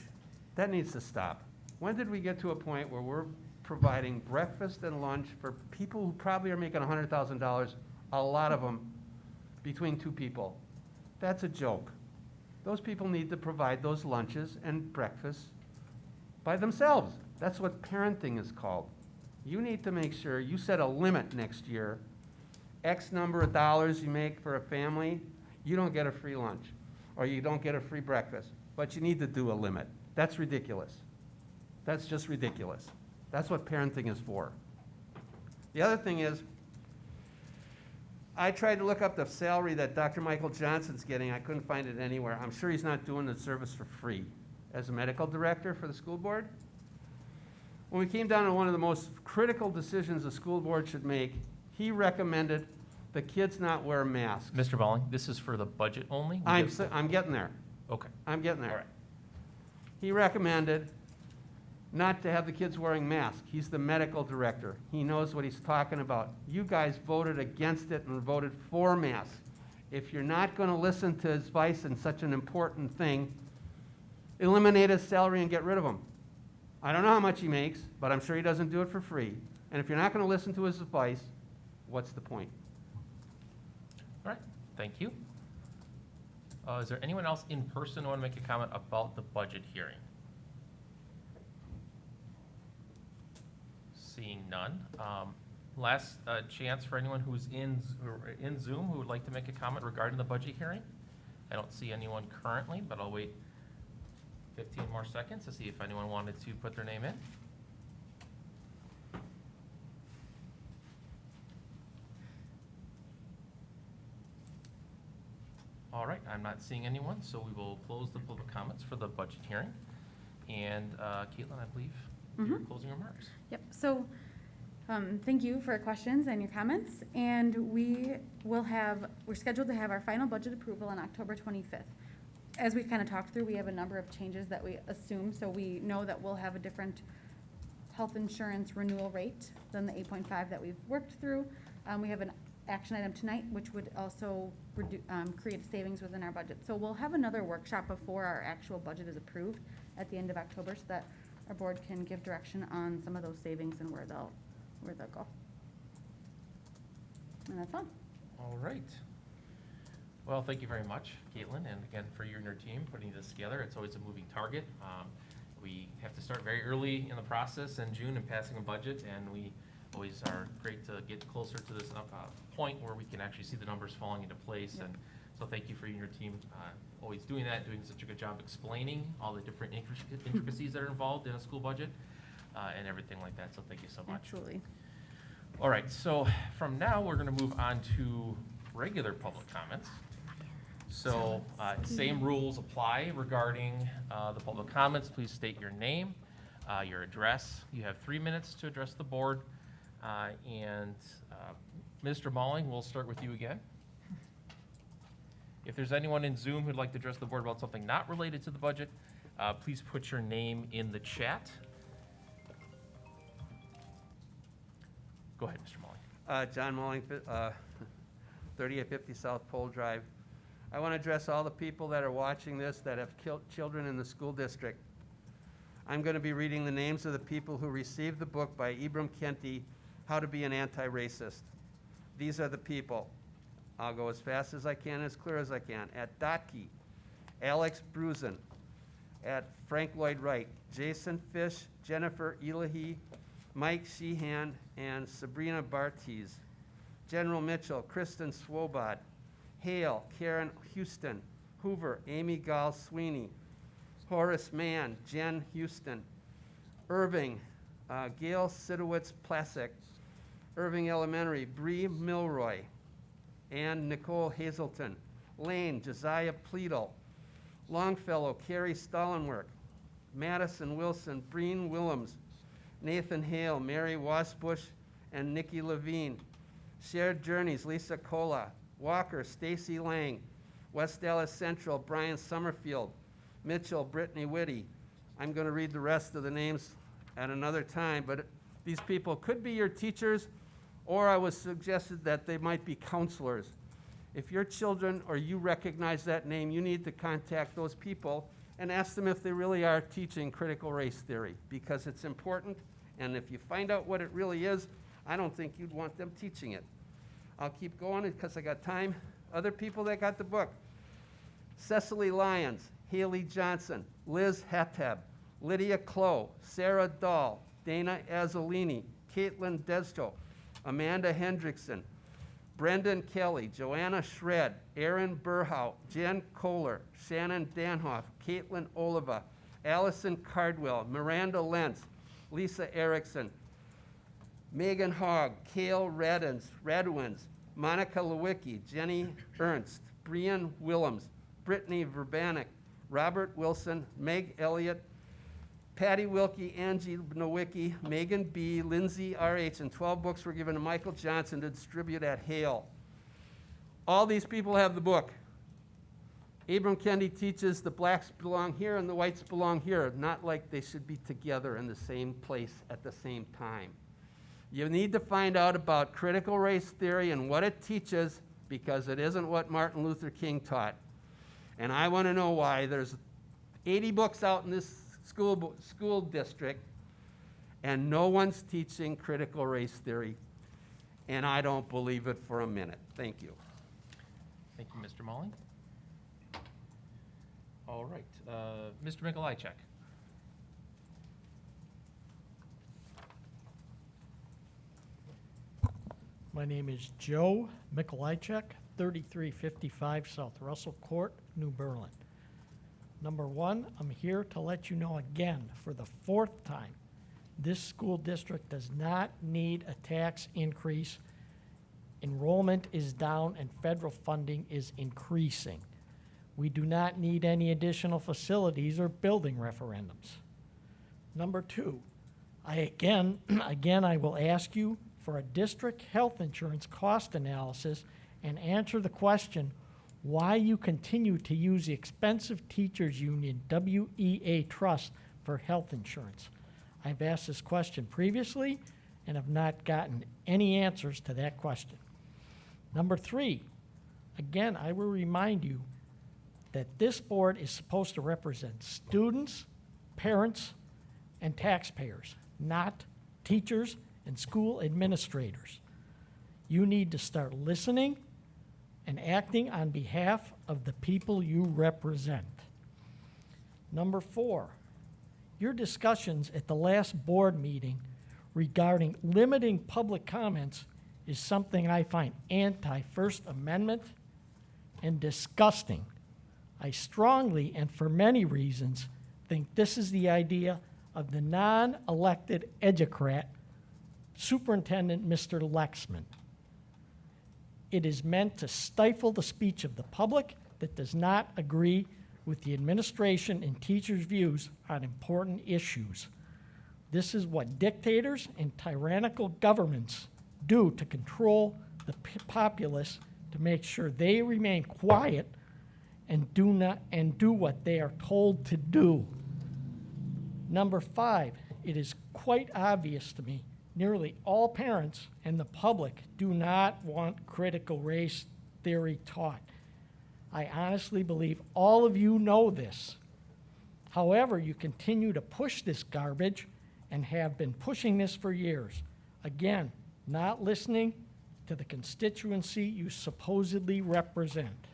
That needs to stop. When did we get to a point where we're providing breakfast and lunch for people who probably are making $100,000, a lot of them, between two people? That's a joke. Those people need to provide those lunches and breakfasts by themselves. That's what parenting is called. You need to make sure you set a limit next year. X number of dollars you make for a family, you don't get a free lunch, or you don't get a free breakfast, but you need to do a limit. That's ridiculous. That's just ridiculous. That's what parenting is for. The other thing is, I tried to look up the salary that Dr. Michael Johnson's getting. I couldn't find it anywhere. I'm sure he's not doing the service for free as a medical director for the school board. When we came down to one of the most critical decisions a school board should make, he recommended the kids not wear masks. Mr. Mulling, this is for the budget only? I'm getting there. Okay. I'm getting there. All right. He recommended not to have the kids wearing masks. He's the medical director. He knows what he's talking about. You guys voted against it and voted for masks. If you're not going to listen to his advice in such an important thing, eliminate his salary and get rid of him. I don't know how much he makes, but I'm sure he doesn't do it for free. And if you're not going to listen to his advice, what's the point? All right, thank you. Is there anyone else in person who want to make a comment about the budget hearing? Seeing none. Last chance for anyone who's in Zoom who would like to make a comment regarding the budget hearing. I don't see anyone currently, but I'll wait 15 more seconds to see if anyone wanted to put their name in. All right, I'm not seeing anyone, so we will close the public comments for the budget hearing. And Caitlin, I believe, your closing remarks. Yep, so thank you for your questions and your comments. And we're scheduled to have our final budget approval on October 25th. As we kind of talked through, we have a number of changes that we assume, so we know that we'll have a different health insurance renewal rate than the 8.5 that we've worked through. We have an action item tonight, which would also create savings within our budget. So we'll have another workshop before our actual budget is approved at the end of October so that our board can give direction on some of those savings and where they'll go. And that's all. All right. Well, thank you very much, Caitlin, and again, for you and your team putting this together. It's always a moving target. We have to start very early in the process in June and passing a budget, and we always are great to get closer to this point where we can actually see the numbers falling into place. Yep. And So thank you for you and your team always doing that, doing such a good job explaining all the different intricacies that are involved in a school budget and everything like that. So thank you so much. Absolutely. All right, so from now, we're going to move on to regular public comments. So same rules apply regarding the public comments. Please state your name, your address. You have 3 minutes to address the board. And Mr. Malling, we'll start with you again. If there's anyone in Zoom who'd like to address the board about something not related to the budget, please put your name in the chat. Go ahead, Mr. Malling. John Mulling, 3850 South Pole Drive. I want to address all the people that are watching this that have children in the school district. I'm going to be reading the names of the people who received the book by Ibram Kenty, How to Be an Anti-Racist. These are the people. I'll go as fast as I can, as clear as I can. At Dotke, Alex Bruzen. At Frank Lloyd Wright, Jason Fish, Jennifer Elahi, Mike Sheehan, and Sabrina Bartiz. General Mitchell, Kristen Swobod. Hale, Karen Houston. Hoover, Amy Gall Sweeney. Horace Mann, Jen Houston. Irving, Gail Sidowitz Plasick. Irving Elementary, Bree Milroy. And Nicole Hazelton. Lane, Josiah Pleadle. Longfellow, Carrie Stollenwerk. Madison Wilson, Breen Willems. Nathan Hale, Mary Wasbush, and Nikki Levine. Shared Journeys, Lisa Cola. Walker, Stacy Lang. West Dallas Central, Brian Summerfield. Mitchell, Brittany Whitty. I'm going to read the rest of the names at another time, but these people could be your teachers, or I was suggested that they might be counselors. If your children or you recognize that name, you need to contact those people and ask them if they really are teaching critical race theory, because it's important, and if you find out what it really is, I don't think you'd want them teaching it. I'll keep going because I got time. Other people that got the book: Cecily Lyons, Haley Johnson, Liz Hattab, Lydia Clow, Sarah Dahl, Dana Azzolini, Caitlin Desjo, Amanda Hendrickson, Brendan Kelly, Joanna Shred, Aaron Burhout, Jen Kohler, Shannon Danhoff, Caitlin Oliva, Allison Cardwell, Miranda Lentz, Lisa Erickson, Megan Hogg, Kale Radwins, Monica Lewicki, Jenny Ernst, Brian Willems, Brittany Verbanek, Robert Wilson, Meg Elliott, Patty Wilkie, Angie Nowicki, Megan B., Lindsay R.H., and 12 books were given to Michael Johnson to distribute at Hale. All these people have the book. Abram Kendi teaches the blacks belong here and the whites belong here, not like they should be together in the same place at the same time. You need to find out about critical race theory and what it teaches, because it isn't what Martin Luther King taught. And I want to know why there's 80 books out in this school district and no one's teaching critical race theory, and I don't believe it for a minute. Thank you. Thank you, Mr. Malling. All right, Mr. Mikolajczyk. My name is Joe Mikolajczyk, 3355 South Russell Court, New Berlin. Number one, I'm here to let you know again for the 4th time, this school district does not need a tax increase. Enrollment is down and federal funding is increasing. We do not need any additional facilities or building referendums. Number two, I will ask you for a district health insurance cost analysis and answer the question why you continue to use the expensive teachers union WEA trust for health insurance. I've asked this question previously and have not gotten any answers to that question. Number three, again, I will remind you that this board is supposed to represent students, parents, and taxpayers, not teachers and school administrators. You need to start listening and acting on behalf of the people you represent. Number four, your discussions at the last board meeting regarding limiting public comments is something I find anti-First Amendment, and disgusting. I strongly, and for many reasons, think this is the idea of the non-elected educrat, Superintendent Mr. Lexman. It is meant to stifle the speech of the public that does not agree with the administration and teachers' views on important issues. This is what dictators and tyrannical governments do to control the populace, to make sure they remain quiet and do what they are told to do. Number 5, it is quite obvious to me nearly all parents and the public do not want critical race theory taught. I honestly believe all of you know this. However, you continue to push this garbage and have been pushing this for years. Again, not listening to the constituency you supposedly represent.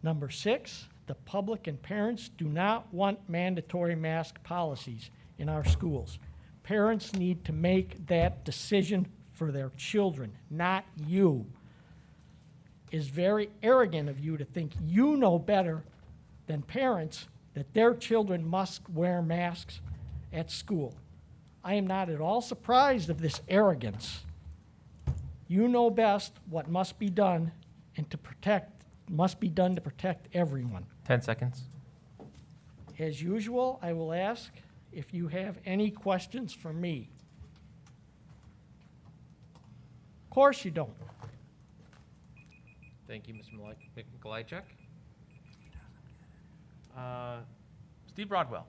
Number 6, the public and parents do not want mandatory mask policies in our schools. Parents need to make that decision for their children, not you. It is very arrogant of you to think you know better than parents that their children must wear masks at school. I am not at all surprised of this arrogance. You know best what must be done to protect everyone. 10 seconds. As usual, I will ask if you have any questions for me. Of course you don't. Thank you, Mr. Mikolajczyk. Steve Broadwell.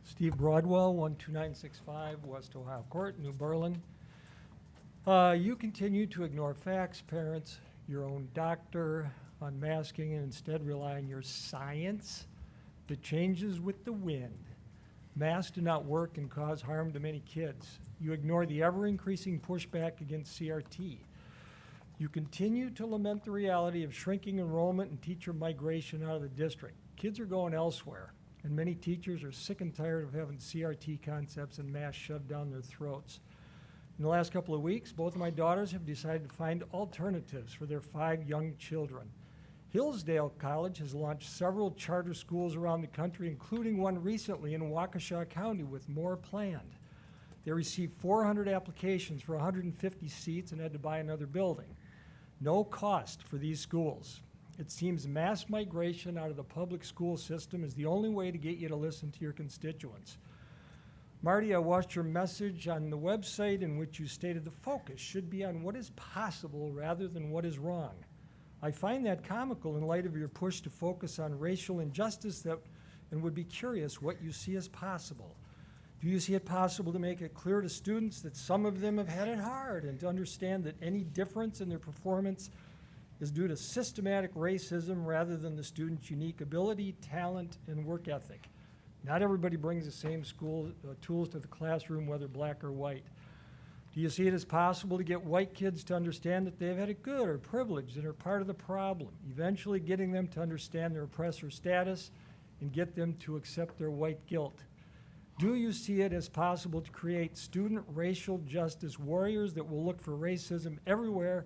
Steve Broadwell, 12965 West Ohio Court, New Berlin. You continue to ignore facts, parents, your own doctor on masking, and instead rely on your science that changes with the wind. Masks do not work and cause harm to many kids. You ignore the ever-increasing pushback against CRT. You continue to lament the reality of shrinking enrollment and teacher migration out of the district. Kids are going elsewhere, and many teachers are sick and tired of having CRT concepts and masks shoved down their throats. In the last couple of weeks, both of my daughters have decided to find alternatives for their 5 young children. Hillsdale College has launched several charter schools around the country, including one recently in Waukesha County with more planned. They received 400 applications for 150 seats and had to buy another building. No cost for these schools. It seems mass migration out of the public school system is the only way to get you to listen to your constituents. Marty, I watched your message on the website in which you stated the focus should be on what is possible rather than what is wrong. I find that comical in light of your push to focus on racial injustice and would be curious what you see as possible. Do you see it possible to make it clear to students that some of them have had it hard and to understand that any difference in their performance is due to systematic racism rather than the student's unique ability, talent, and work ethic? Not everybody brings the same tools to the classroom, whether black or white. Do you see it as possible to get white kids to understand that they've had it good or privileged and are part of the problem, eventually getting them to understand their oppressor status and get them to accept their white guilt? Do you see it as possible to create student racial justice warriors that will look for racism everywhere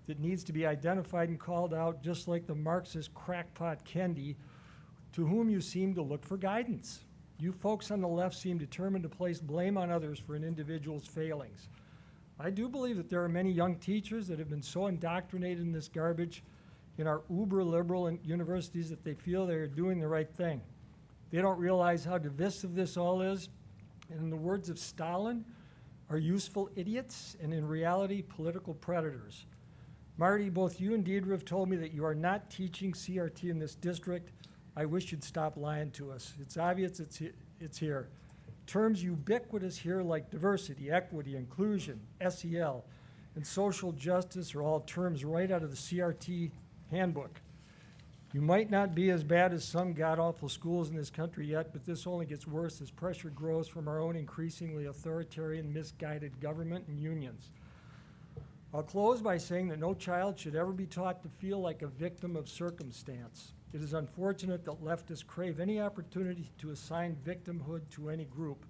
that needs to be identified and called out, just like the Marxist crackpot Kendi, to whom you seem to look for guidance? You folks on the left seem determined to place blame on others for an individual's failings. I do believe that there are many young teachers that have been so indoctrinated in this garbage in our uber-liberal universities that they feel they are doing the right thing. They don't realize how divisive this all is, and in the words of Stalin, are useful idiots, and in reality, political predators. Marty, both you and Deidre have told me that you are not teaching CRT in this district. I wish you'd stop lying to us. It's obvious it's here. Terms ubiquitous here like diversity, equity, inclusion, SEL, and social justice are all terms right out of the CRT handbook. You might not be as bad as some god-awful schools in this country yet, but this only gets worse as pressure grows from our own increasingly authoritarian, misguided government and unions. I'll close by saying that no child should ever be taught to feel like a victim of circumstance. It is unfortunate that leftists crave any opportunity to assign victimhood to any group.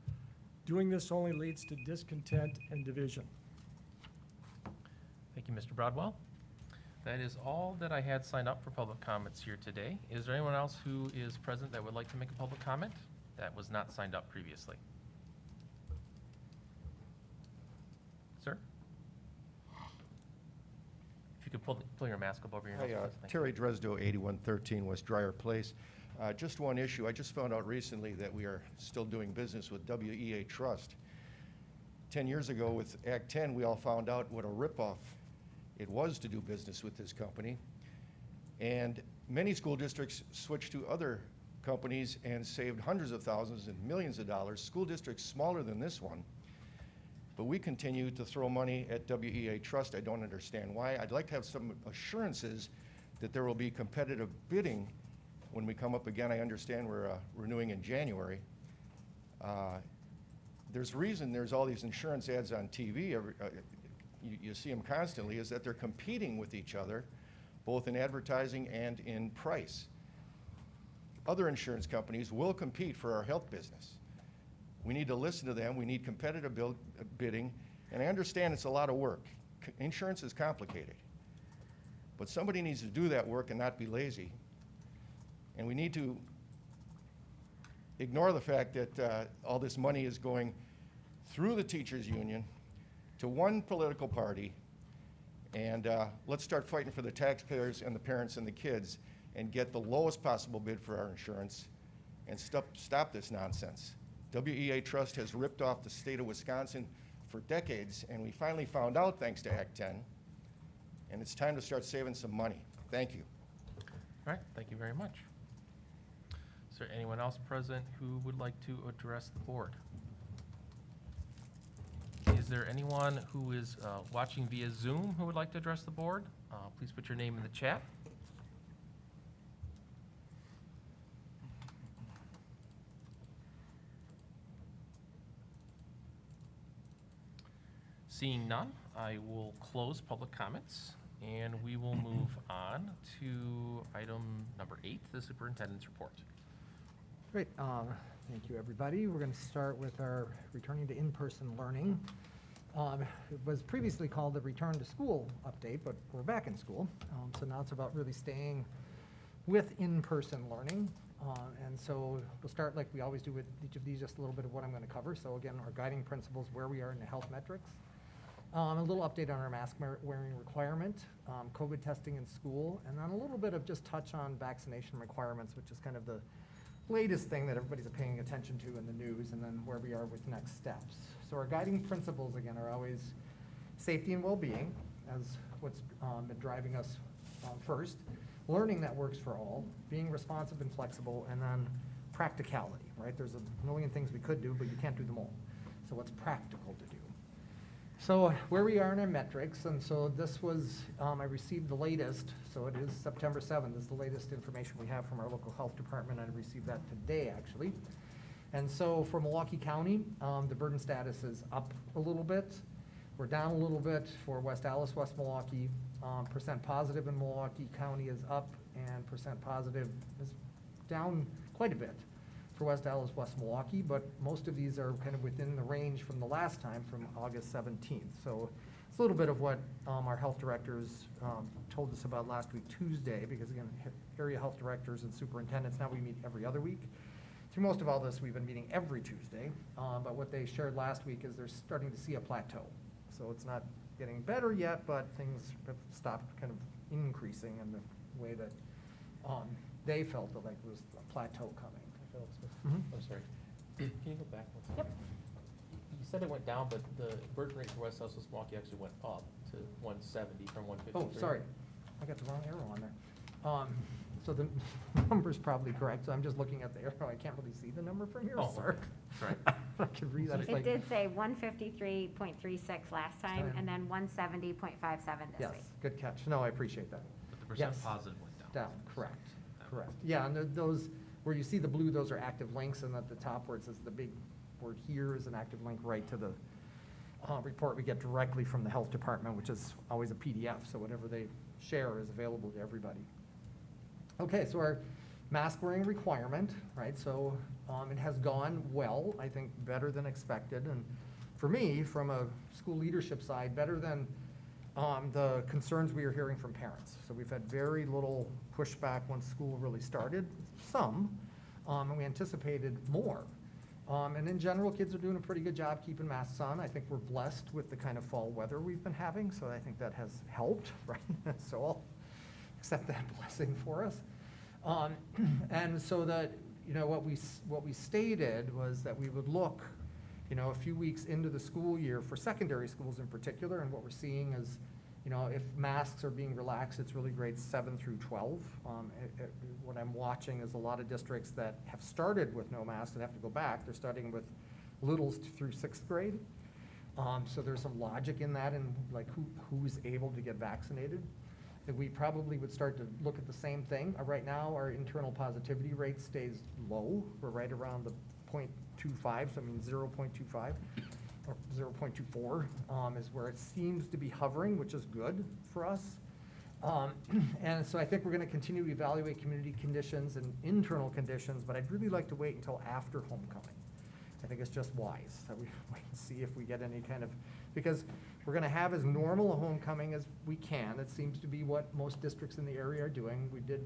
Doing this only leads to discontent and division. Thank you, Mr. Broadwell. That is all that I had signed up for public comments here today. Is there anyone else who is present that would like to make a public comment that was not signed up previously? Sir? If you could pull your mask up over your nose. Hi, please. Thank you. Terry Dresdo, 8113 West Dryer Place. Just one issue. I just found out recently that we are still doing business with WEA Trust. 10 years ago with Act 10, we all found out what a ripoff it was to do business with this company. And many school districts switched to other companies and saved hundreds of thousands and millions of dollars. School districts smaller than this one. But we continue to throw money at WEA Trust. I don't understand why. I'd like to have some assurances that there will be competitive bidding when we come up again. I understand we're renewing in January. There's reason there's all these insurance ads on TV. You see them constantly, is that they're competing with each other, both in advertising and in price. Other insurance companies will compete for our health business. We need to listen to them. We need competitive bidding. And I understand it's a lot of work. Insurance is complicated. But somebody needs to do that work and not be lazy. And we need to ignore the fact that all this money is going through the teachers' union to one political party. And let's start fighting for the taxpayers and the parents and the kids and get the lowest possible bid for our insurance and stop this nonsense. WEA Trust has ripped off the state of Wisconsin for decades, and we finally found out thanks to Act 10, and it's time to start saving some money. Thank you. All right, thank you very much. Is there anyone else present who would like to address the board? Is there anyone who is watching via Zoom who would like to address the board? Please put your name in the chat. Seeing none, I will close public comments, and we will move on to item number 8, the superintendent's report. Great, thank you, everybody. We're going to start with our returning to in-person learning. It was previously called the return to school update, but we're back in school. So now it's about really staying with in-person learning. And so we'll start like we always do with each of these, just a little bit of what I'm going to cover. So again, our guiding principles, where we are in the health metrics. A little update on our mask wearing requirement, COVID testing in school, and then a little bit of just touch on vaccination requirements, which is kind of the latest thing that everybody's paying attention to in the news, and then where we are with next steps. So our guiding principles, again, are always safety and well-being as what's been driving us first, learning that works for all, being responsive and flexible, and then practicality, right? There's a million things we could do, but you can't do them all. So what's practical to do? So where we are in our metrics, and so this was, I received the latest, so it is September 7th, is the latest information we have from our local health department. I received that today, actually. And so for Milwaukee County, the burden status is up a little bit. We're down a little bit for West Allis, West Milwaukee. Percent positive in Milwaukee County is up, and percent positive is down quite a bit for West Allis, West Milwaukee, but most of these are kind of within the range from the last time, from August 17th. So it's a little bit of what our health directors told us about last week, Tuesday, because again, area health directors and superintendents, now we meet every other week. Through most of all this, we've been meeting every Tuesday, but what they shared last week is they're starting to see a plateau. So it's not getting better yet, but things have stopped kind of increasing in the way that they felt that like it was a plateau coming. I'm sorry. Can you go back one second? Yep. You said it went down, but the burden rate for West Allis, West Milwaukee actually went up to 170 from 153. Oh, sorry, I got the wrong arrow on there. So the number's probably correct, so I'm just looking at the arrow, I can't really see the number from here, Oh, sir. right. I can read that, it's It like, did say 153.36 last time, Time. and then 170.57 this yes, week. good catch, no, I appreciate that. But the percent Yes. positive went down. Down, correct, correct. Yeah, and those, where you see the blue, those are active links, and at the top where it says the big word here is an active link right to the report we get directly from the health department, which is always a PDF, so whatever they share is available to everybody. Okay, so our mask wearing requirement, right, so it has gone well, I think better than expected, and for me, from a school leadership side, better than the concerns we are hearing from parents. So we've had very little pushback once school really started, some, and we anticipated more. And in general, kids are doing a pretty good job keeping masks on. I think we're blessed with the kind of fall weather we've been having, so I think that has helped, right? So I'll accept that blessing for us. And so that, you know, what we stated was that we would look, you know, a few weeks into the school year for secondary schools in particular, and what we're seeing is, you know, if masks are being relaxed, it's really grades 7 through 12. What I'm watching is a lot of districts that have started with no masks and have to go back. They're starting with littles through 6th grade. So there's some logic in that, and like who's able to get vaccinated. That we probably would start to look at the same thing. Right now, our internal positivity rate stays low. We're right around the 0.25, so I mean 0.25 or 0.24 is where it seems to be hovering, which is good for us. And so I think we're going to continue to evaluate community conditions and internal conditions, but I'd really like to wait until after homecoming. I think it's just wise that we wait and see if we get any kind of, because we're going to have as normal a homecoming as we can. It seems to be what most districts in the area are doing. We did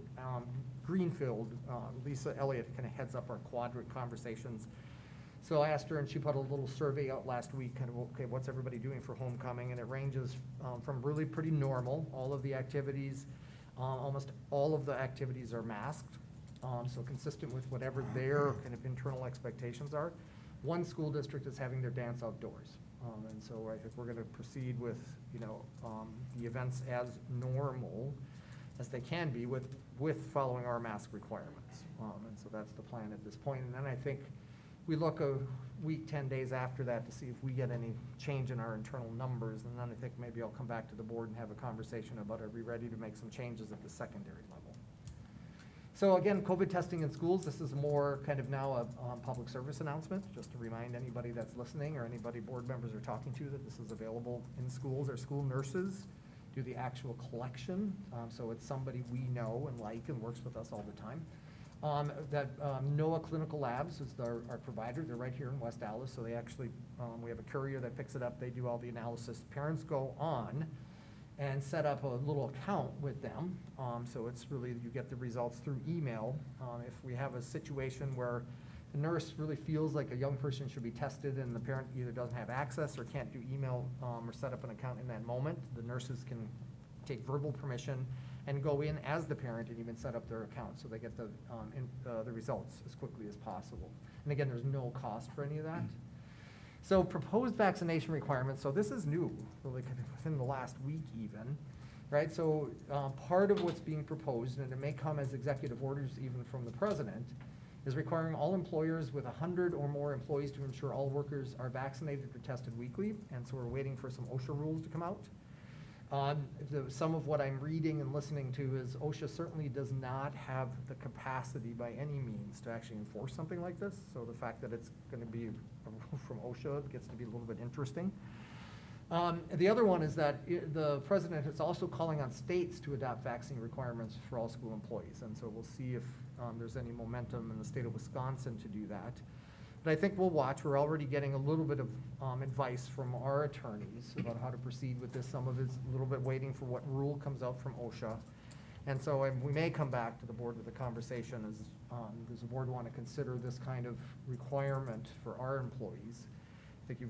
Greenfield, Lisa Elliott kind of heads up our quadrant conversations. So I asked her, and she put a little survey out last week, kind of, okay, what's everybody doing for homecoming? And it ranges from really pretty normal. All of the activities, almost all of the activities are masked, so consistent with whatever their kind of internal expectations are. One school district is having their dance outdoors. And so I think we're going to proceed with, you know, the events as normal as they can be with following our mask requirements. And so that's the plan at this point. And then I think we look a week, 10 days after that to see if we get any change in our internal numbers. And then I think maybe I'll come back to the board and have a conversation about, are we ready to make some changes at the secondary level? So again, COVID testing in schools, this is more kind of now a public service announcement, just to remind anybody that's listening or anybody board members are talking to that this is available in schools. Our school nurses do the actual collection, so it's somebody we know and like and works with us all the time. NOAA Clinical Labs is our provider. They're right here in West Dallas, so they actually, we have a courier that picks it up. They do all the analysis. Parents go on and set up a little account with them. So it's really, you get the results through email. If we have a situation where the nurse really feels like a young person should be tested and the parent either doesn't have access or can't do email or set up an account in that moment, the nurses can take verbal permission and go in as the parent and even set up their account so they get the results as quickly as possible. And again, there's no cost for any of that. So proposed vaccination requirements, so this is new, really kind of within the last week even, right? So part of what's being proposed, and it may come as executive orders even from the president, is requiring all employers with 100 or more employees to ensure all workers are vaccinated or tested weekly. And so we're waiting for some OSHA rules to come out. Some of what I'm reading and listening to is OSHA certainly does not have the capacity by any means to actually enforce something like this. So the fact that it's going to be a rule from OSHA gets to be a little bit interesting. The other one is that the president is also calling on states to adopt vaccine requirements for all school employees. And so we'll see if there's any momentum in the state of Wisconsin to do that. But I think we'll watch. We're already getting a little bit of advice from our attorneys about how to proceed with this. Some of it's a little bit waiting for what rule comes out from OSHA. And so we may come back to the board with a conversation as does the board want to consider this kind of requirement for our employees. I think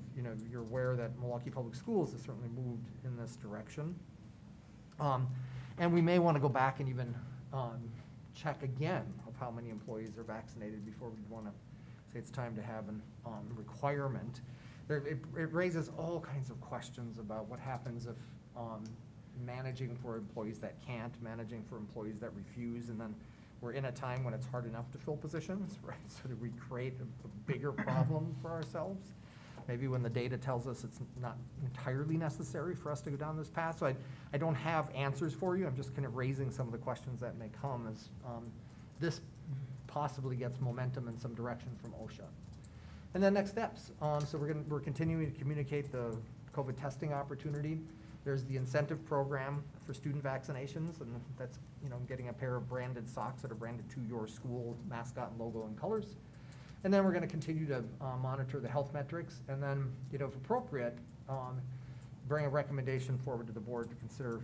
you're aware that Milwaukee Public Schools has certainly moved in this direction. And we may want to go back and even check again of how many employees are vaccinated before we want to say it's time to have a requirement. It raises all kinds of questions about what happens if managing for employees that can't, managing for employees that refuse, and then we're in a time when it's hard enough to fill positions, right? So do we create a bigger problem for ourselves? Maybe when the data tells us it's not entirely necessary for us to go down this path. So I don't have answers for you. I'm just kind of raising some of the questions that may come as this possibly gets momentum in some direction from OSHA. And then next steps. So we're continuing to communicate the COVID testing opportunity. There's the incentive program for student vaccinations, and that's, getting a pair of branded socks that are branded to your school mascot and logo and colors. And then we're going to continue to monitor the health metrics, and then, if appropriate, bring a recommendation forward to the board to consider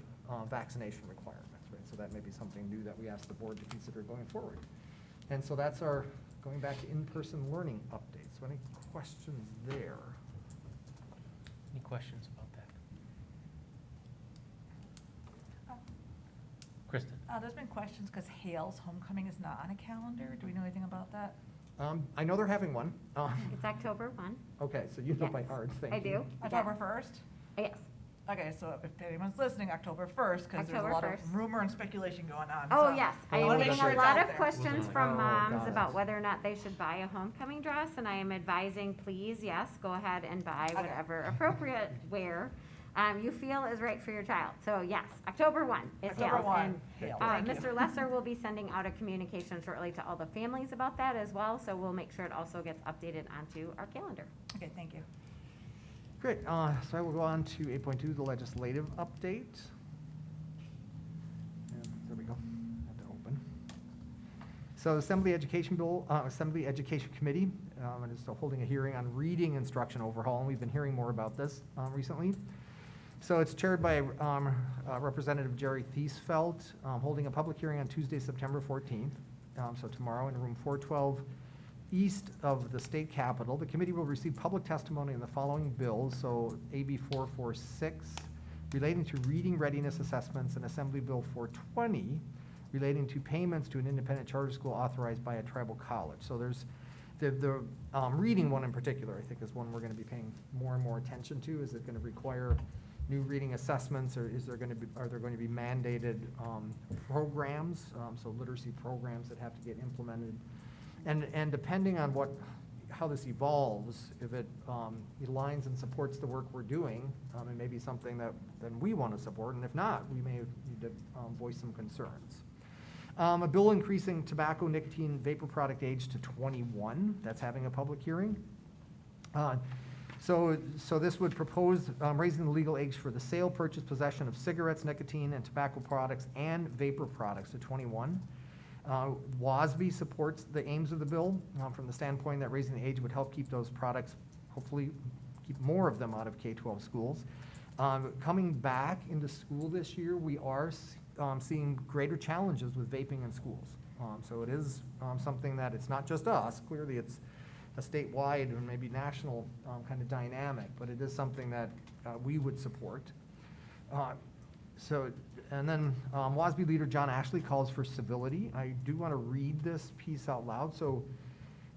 vaccination requirements, right? So that may be something new that we ask the board to consider going forward. And so that's our, going back to in-person learning updates. So any questions there? Any questions about that? Kristen? There's been questions because Hale's homecoming is not on a calendar. Do we know anything about that? I know they're having one. It's October 1. Okay, so you know by Yes, heart, thank I you. do. October 1st? Yes. Okay, so if anyone's listening, October 1st, because there's a October lot 1st. of rumor and speculation going on. Oh, so yes. I I wanna am make getting sure a it's lot out of there. questions Oh, from got moms it. about whether or not they should buy a homecoming dress, and I am advising, please, yes, go ahead and buy Okay. whatever appropriate wear you feel is right for your child. So yes, October 1 is October Hale's. 1. And Hale. Thank you. Mr. Lesser will be sending out a communication shortly to all the families about that as well, so we'll make sure it also gets updated onto our calendar. Okay, thank you. Great, so I will go on to 8.2, the legislative update. And there we go, had to open. So Assembly Education Bill, Assembly Education Committee is still holding a hearing on reading instruction overhaul, and we've been hearing more about this recently. So it's chaired by Representative Jerry Thiesfeld, holding a public hearing on Tuesday, September 14th, so tomorrow in room 412 east of the state capitol. The committee will receive public testimony on the following bills, so AB 446 relating to reading readiness assessments, and Assembly Bill 420 relating to payments to an independent charter school authorized by a tribal college. So there's the reading one in particular, I think, is one we're going to be paying more and more attention to. Is it going to require new reading assessments, or are there going to be mandated programs, so literacy programs that have to get implemented? And depending on how this evolves, if it aligns and supports the work we're doing, it may be something that then we want to support, and if not, we may need to voice some concerns. A bill increasing tobacco, nicotine, vapor product age to 21, that's having a public hearing. So this would propose raising the legal age for the sale, purchase, possession of cigarettes, nicotine, and tobacco products and vapor products to 21. WASB supports the aims of the bill from the standpoint that raising the age would help keep those products, hopefully keep more of them out of K-12 schools. Coming back into school this year, we are seeing greater challenges with vaping in schools. So it is something that it's not just us, clearly it's a statewide or maybe national kind of dynamic, but it is something that we would support. And then WASB leader John Ashley calls for civility. I do want to read this piece out loud. So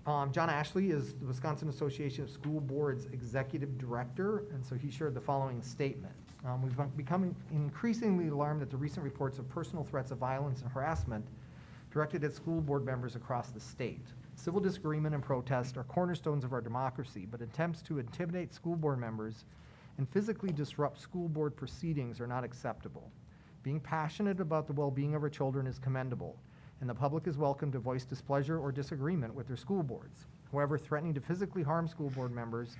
John Ashley is the Wisconsin Association of School Boards Executive Director, and so he shared the following statement. We've become increasingly alarmed at the recent reports of personal threats of violence and harassment directed at school board members across the state. Civil disagreement and protest are cornerstones of our democracy, but attempts to intimidate school board members and physically disrupt school board proceedings are not acceptable. Being passionate about the well-being of our children is commendable, and the public is welcome to voice displeasure or disagreement with their school boards. However, threatening to physically harm school board members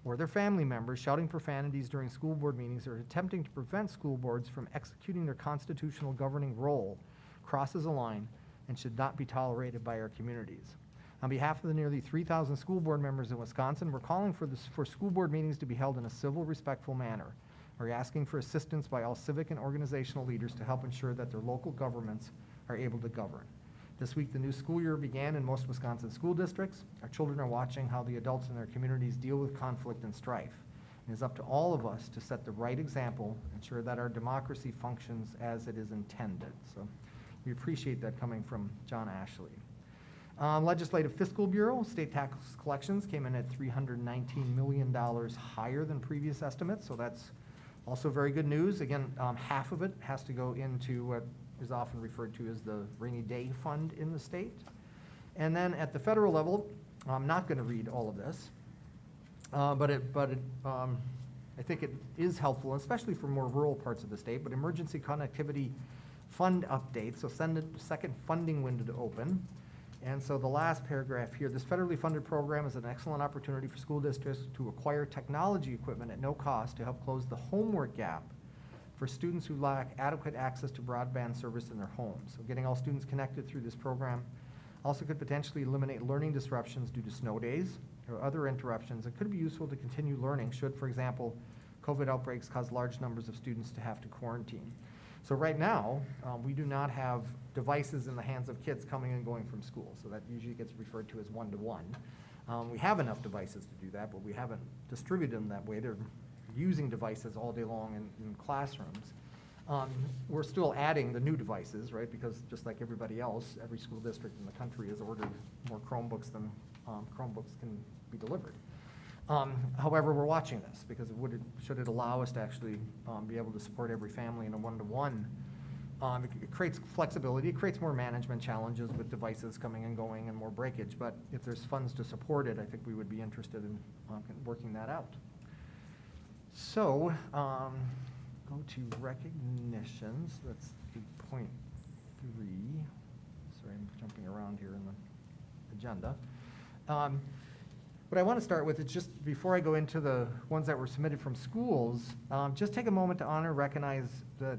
or their family members, shouting profanities during school board meetings, or attempting to prevent school boards from executing their constitutional governing role crosses a line and should not be tolerated by our communities. On behalf of the nearly 3,000 school board members in Wisconsin, we're calling for school board meetings to be held in a civil, respectful manner. We're asking for assistance by all civic and organizational leaders to help ensure that their local governments are able to govern. This week, the new school year began in most Wisconsin school districts. Our children are watching how the adults in their communities deal with conflict and strife. It is up to all of us to set the right example, ensure that our democracy functions as it is intended. So we appreciate that coming from John Ashley. Legislative Fiscal Bureau, state tax collections came in at $319 million higher than previous estimates, so that's also very good news. Again, half of it has to go into what is often referred to as the rainy day fund in the state. And then at the federal level, I'm not going to read all of this, but I think it is helpful, especially for more rural parts of the state, but emergency connectivity fund updates, so send a second funding window to open. And so the last paragraph here, this federally funded program is an excellent opportunity for school districts to acquire technology equipment at no cost to help close the homework gap for students who lack adequate access to broadband service in their homes. So getting all students connected through this program also could potentially eliminate learning disruptions due to snow days or other interruptions. It could be useful to continue learning should, for example, COVID outbreaks cause large numbers of students to have to quarantine. So right now, we do not have devices in the hands of kids coming and going from school. So that usually gets referred to as one-to-one. We have enough devices to do that, but we haven't distributed them that way. They're using devices all day long in classrooms. We're still adding the new devices, right? Because just like everybody else, every school district in the country has ordered more Chromebooks than Chromebooks can be delivered. However, we're watching this because should it allow us to actually be able to support every family in a one-to-one, it creates flexibility, it creates more management challenges with devices coming and going and more breakage, but if there's funds to support it, I think we would be interested in working that out. So, go to recognitions, that's 8.3. Sorry, I'm jumping around here in the agenda. What I want to start with is just before I go into the ones that were submitted from schools, just take a moment to honor, recognize the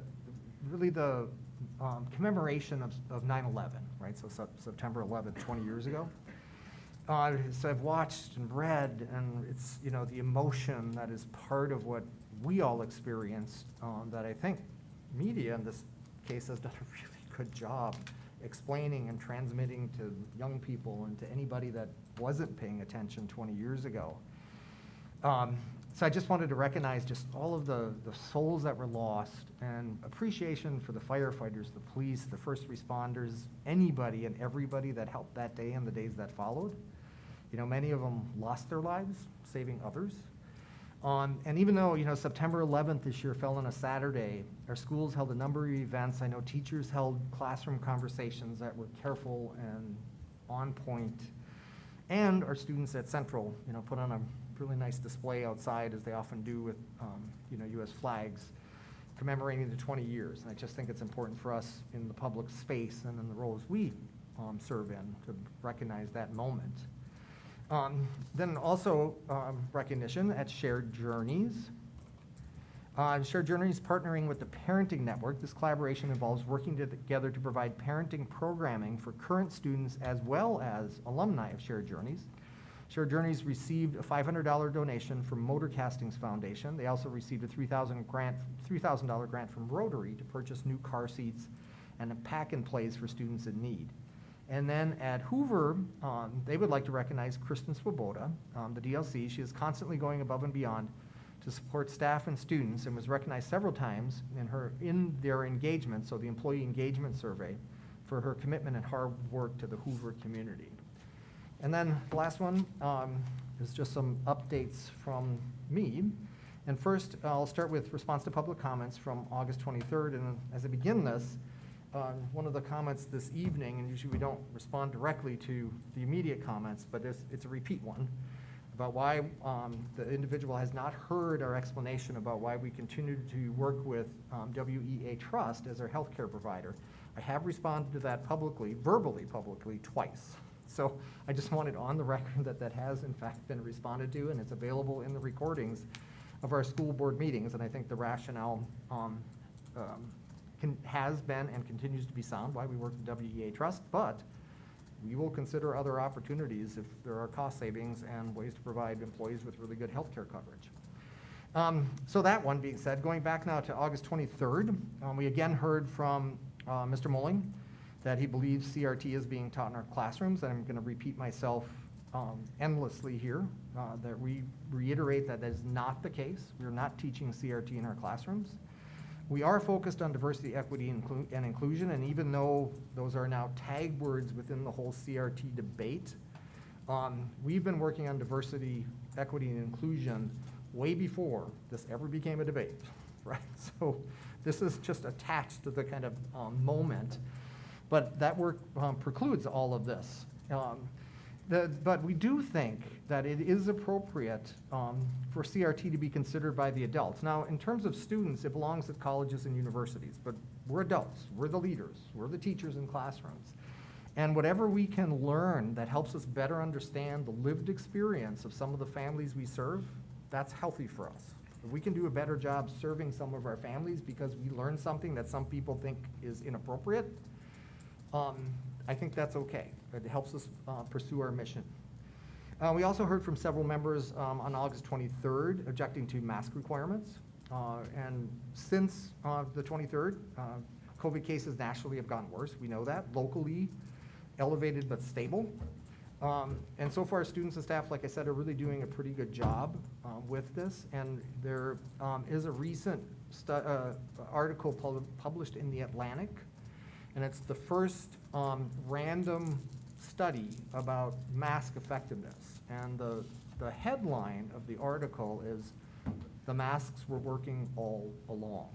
commemoration of 9/11, right? So September 11th, 20 years ago. So I've watched and read, and it's, the emotion that is part of what we all experienced, that I think media in this case has done a really good job explaining and transmitting to young people and to anybody that wasn't paying attention 20 years ago. So I just wanted to recognize just all of the souls that were lost and appreciation for the firefighters, the police, the first responders, anybody and everybody that helped that day and the days that followed. Many of them lost their lives saving others. And even though, September 11th this year fell on a Saturday, our schools held a number of events. I know teachers held classroom conversations that were careful and on point. And our students at Central, put on a really nice display outside, as they often do with, U.S. flags, commemorating the 20 years. And I just think it's important for us in the public space and in the roles we serve in to recognize that moment. Then also recognition at Shared Journeys. Shared Journeys partnering with the Parenting Network. This collaboration involves working together to provide parenting programming for current students as well as alumni of Shared Journeys. Shared Journeys received a $500 donation from Motor Castings Foundation. They also received a $3,000 grant from Rotary to purchase new car seats and a pack-and-plays for students in need. And then at Hoover, they would like to recognize Kristen Swoboda, the DLC. She is constantly going above and beyond to support staff and students and was recognized several times in their engagement, so the employee engagement survey, for her commitment and hard work to the Hoover community. And then the last one is just some updates from me. And first, I'll start with response to public comments from August 23rd. And as I begin this, one of the comments this evening, and usually we don't respond directly to the immediate comments, but it's a repeat one, about why the individual has not heard our explanation about why we continue to work with WEA Trust as our healthcare provider. I have responded to that verbally publicly, twice. So I just wanted on the record that has in fact been responded to, and it's available in the recordings of our school board meetings, and I think the rationale has been and continues to be sound why we work with WEA Trust, but we will consider other opportunities if there are cost savings and ways to provide employees with really good healthcare coverage. So that one being said, going back now to August 23rd, we again heard from Mr. Mulling that he believes CRT is being taught in our classrooms, and I'm going to repeat myself endlessly here, that we reiterate that is not the case. We are not teaching CRT in our classrooms. We are focused on diversity, equity, and inclusion, and even though those are now tag words within the whole CRT debate, we've been working on diversity, equity, and inclusion way before this ever became a debate, right? So this is just attached to the kind of moment, but that work precludes all of this. But we do think that it is appropriate for CRT to be considered by the adults. Now, in terms of students, it belongs at colleges and universities, but we're adults, we're the leaders, we're the teachers in classrooms. And whatever we can learn that helps us better understand the lived experience of some of the families we serve, that's healthy for us. If we can do a better job serving some of our families because we learned something that some people think is inappropriate, I think that's okay. It helps us pursue our mission. We also heard from several members on August 23rd objecting to mask requirements. And since the 23rd, COVID cases nationally have gotten worse. We know that. Locally, elevated but stable. And so far, students and staff, like I said, are really doing a pretty good job with this. And there is a recent article published in The Atlantic, and it's the first random study about mask effectiveness. And the headline of the article is, "The masks were working all along."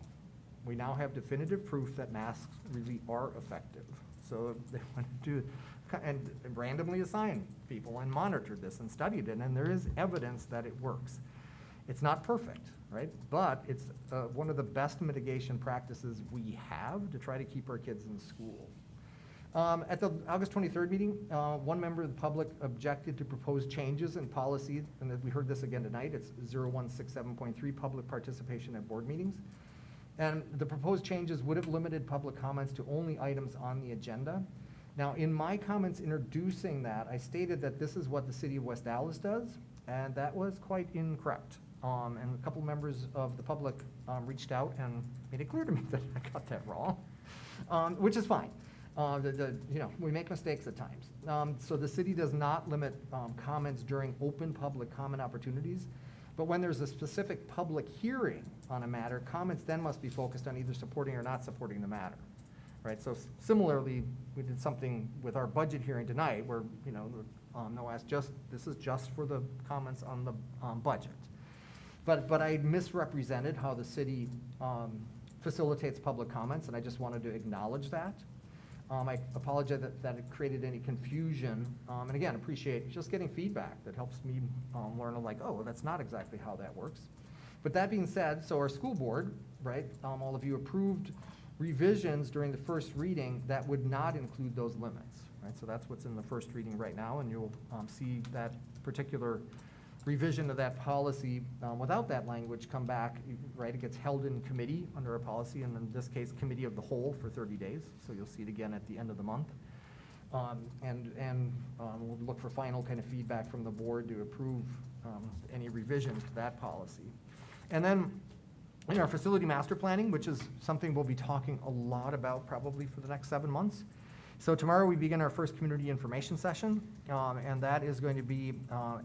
We now have definitive proof that masks really are effective. So they went to and randomly assigned people and monitored this and studied it, and there is evidence that it works. It's not perfect, right? But it's one of the best mitigation practices we have to try to keep our kids in school. At the August 23rd meeting, one member of the public objected to proposed changes in policy, and we heard this again tonight. It's 0167.3, public participation at board meetings. And the proposed changes would have limited public comments to only items on the agenda. Now, in my comments introducing that, I stated that this is what the city of West Dallas does, and that was quite incorrect. And a couple members of the public reached out and made it clear to me that I got that wrong, which is fine. We make mistakes at times. So the city does not limit comments during open public comment opportunities, but when there's a specific public hearing on a matter, comments then must be focused on either supporting or not supporting the matter. Right, so similarly, we did something with our budget hearing tonight where, no, this is just for the comments on the budget. But I misrepresented how the city facilitates public comments, and I just wanted to acknowledge that. I apologize that it created any confusion, and again, appreciate just getting feedback that helps me learn, like, oh, well, that's not exactly how that works. But that being said, so our school board, right, all of you approved revisions during the first reading that would not include those limits, right? So that's what's in the first reading right now, and you'll see that particular revision of that policy without that language come back, right? It gets held in committee under a policy, and in this case, committee of the whole for 30 days. So you'll see it again at the end of the month. We'll look for final kind of feedback from the board to approve any revisions to that policy. And then in our facility master planning, which is something we'll be talking a lot about probably for the next 7 months. So tomorrow we begin our first community information session, and that is going to be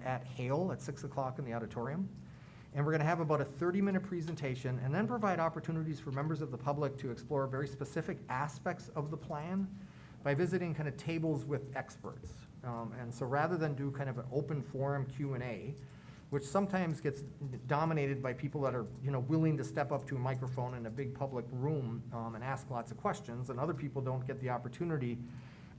at Hale at 6 o'clock in the auditorium. And we're going to have about a 30-minute presentation and then provide opportunities for members of the public to explore very specific aspects of the plan by visiting kind of tables with experts. And so rather than do kind of an open forum Q&A, which sometimes gets dominated by people that are, willing to step up to a microphone in a big public room and ask lots of questions, and other people don't get the opportunity.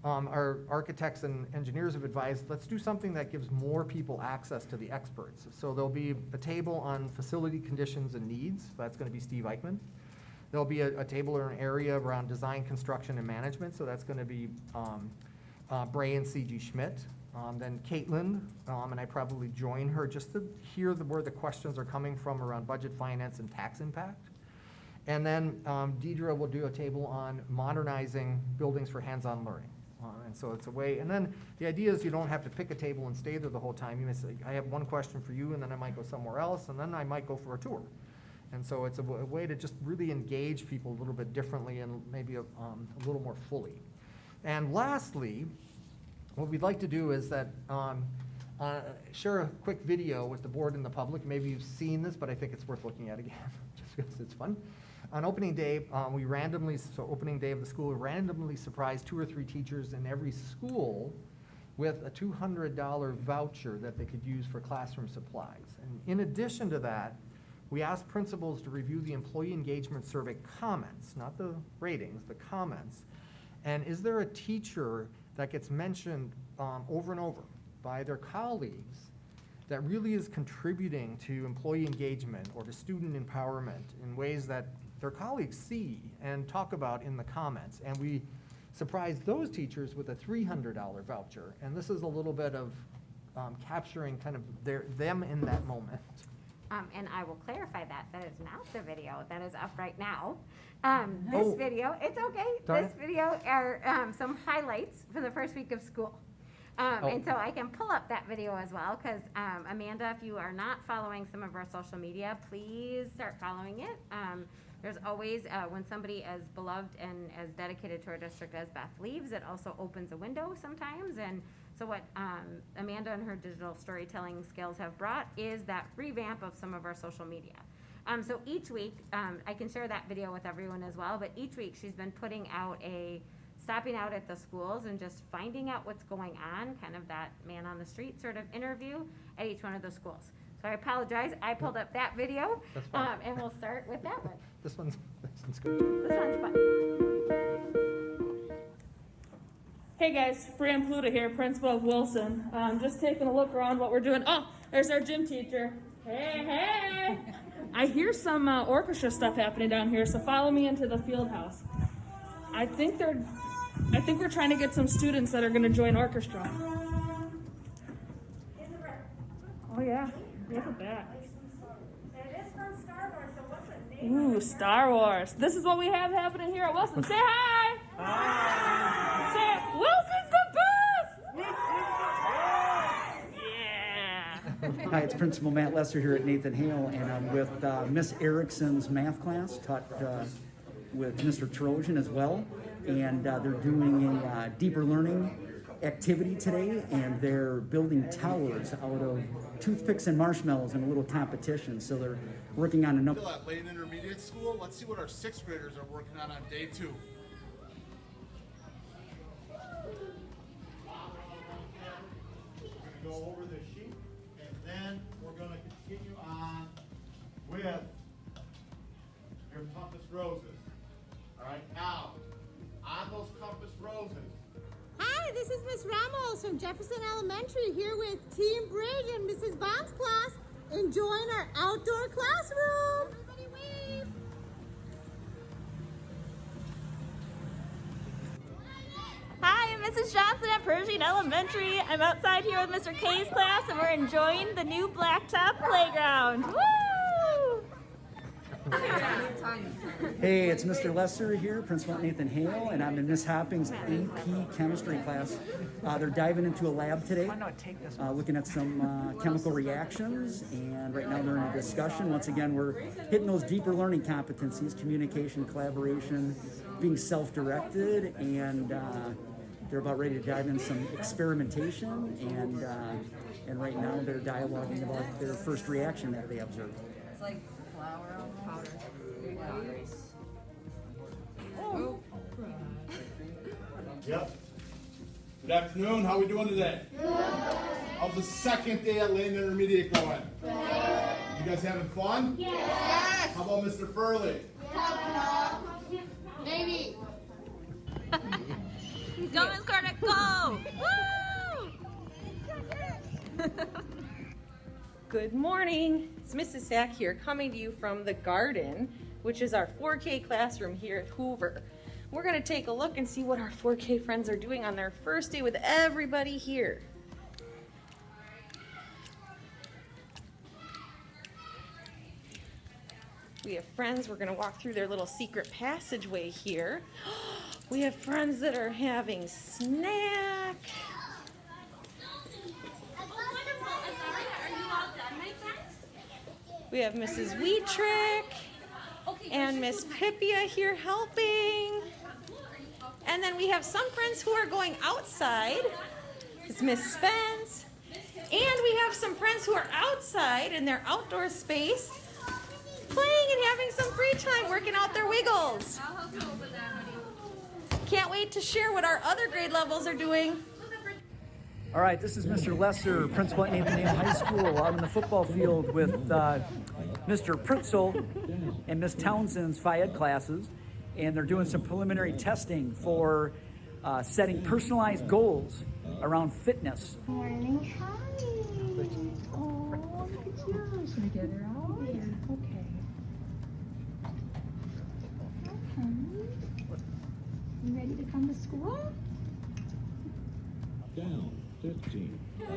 Our architects and engineers have advised, let's do something that gives more people access to the experts. So there'll be a table on facility conditions and needs. That's going to be Steve Eichmann. There'll be a table or an area around design, construction, and management. So that's going to be Bray and C.G. Schmidt. Then Caitlin, and I probably join her just to hear where the questions are coming from around budget, finance, and tax impact. And then Deidre will do a table on modernizing buildings for hands-on learning. And so it's a way, and then the idea is you don't have to pick a table and stay there the whole time. You may say, I have one question for you, and then I might go somewhere else, and then I might go for a tour. And so it's a way to just really engage people a little bit differently and maybe a little more fully. And lastly, what we'd like to do is that share a quick video with the board and the public. Maybe you've seen this, but I think it's worth looking at again, just because it's fun. On opening day, opening day of the school, we randomly surprised 2 or 3 teachers in every school with a $200 voucher that they could use for classroom supplies. And in addition to that, we asked principals to review the employee engagement survey comments, not the ratings, the comments. And is there a teacher that gets mentioned over and over by their colleagues that really is contributing to employee engagement or to student empowerment in ways that their colleagues see and talk about in the comments? And we surprised those teachers with a $300 voucher. And this is a little bit of capturing kind of them in that moment. And I will clarify that is not the video that is up right now. This Oh. video, it's okay. Darn This it. video are some highlights from the first week of school. And so I can pull up that video as well, because Amanda, if you are not following some of our social media, please start following it. There's always, when somebody as beloved and as dedicated to our district as Beth leaves, it also opens a window sometimes. And so what Amanda and her digital storytelling skills have brought is that revamp of some of our social media. So each week, I can share that video with everyone as well, but each week she's been putting out stopping out at the schools and just finding out what's going on, kind of that man on the street sort of interview at each one of the schools. So I apologize, I pulled up that video, That's fine. and we'll start with that one. This one's good. This one's fun. Hey guys, Fran Pluta here, principal of Wilson. Just taking a look around what we're doing. Oh, there's our gym teacher. Hey, hey! I hear some orchestra stuff happening down here, so follow me into the field house. I think we're trying to get some students that are going to join orchestra. Oh yeah, look at that. It is from Star Wars, so what's the name? Ooh, Star Wars. This is what we have happening here at Wilson. Say hi! Hi! Say, Wilson's the best! Yeah! Hi, it's Principal Matt Lesser here at Nathan Hale, and I'm with Miss Erickson's math class, taught with Mr. Trojan as well. And they're doing a deeper learning activity today, and they're building towers out of toothpicks and marshmallows in a little competition. So they're working on a number. At Lane Intermediate School, let's see what our 6th graders are working on day 2. We're going to go over the sheet, and then we're going to continue on with your compass roses. All right, now, on those compass roses. Hi, this is Miss Ramos from Jefferson Elementary here with Team Bridge and Mrs. Bond's class enjoying our outdoor classroom. Everybody wave. Hi, I'm Mrs. Johnson at Pershing Elementary. I'm outside here with Mr. K's class, and we're enjoying the new blacktop playground. Woo! Hey, it's Mr. Lesser here, Principal Nathan Hale, and I'm in Miss Hopping's AP chemistry class. They're diving into a lab today, looking at some chemical reactions, and right now they're in a discussion. Once again, we're hitting those deeper learning competencies, communication, collaboration, being self-directed, and they're about ready to dive in some experimentation, and right now they're dialoguing about their first reaction that they observed. It's like flour on powder. Yep. Good afternoon. How are we doing today? Good. How's the second day at Lane Intermediate going? Good. You guys having fun? Yes. How about Mr. Furley? Maybe. Go, Miss Cornick, go! Woo! Good morning. It's Mrs. Sack here, coming to you from the garden, which is our 4K classroom here at Hoover. We're going to take a look and see what our 4K friends are doing on their first day with everybody here. We have friends, we're going to walk through their little secret passageway here. We have friends that are having snack. We have Mrs. Wheatrick and Miss Pippia here helping. And then we have some friends who are going outside. It's Miss Spence. And we have some friends who are outside in their outdoor space playing and having some free time working out their wiggles. Can't wait to share what our other grade levels are doing. All right, this is Mr. Lesser, principal at Nathan Hale High School. I'm in the football field with Mr. Pritzel and Miss Townsend's Phi-Ed classes, and they're doing some preliminary testing for setting personalized goals around fitness. Good morning. Hi. Oh, look at you. Should we get her out? Yeah. Okay. You ready to come to school? Down 15. Up.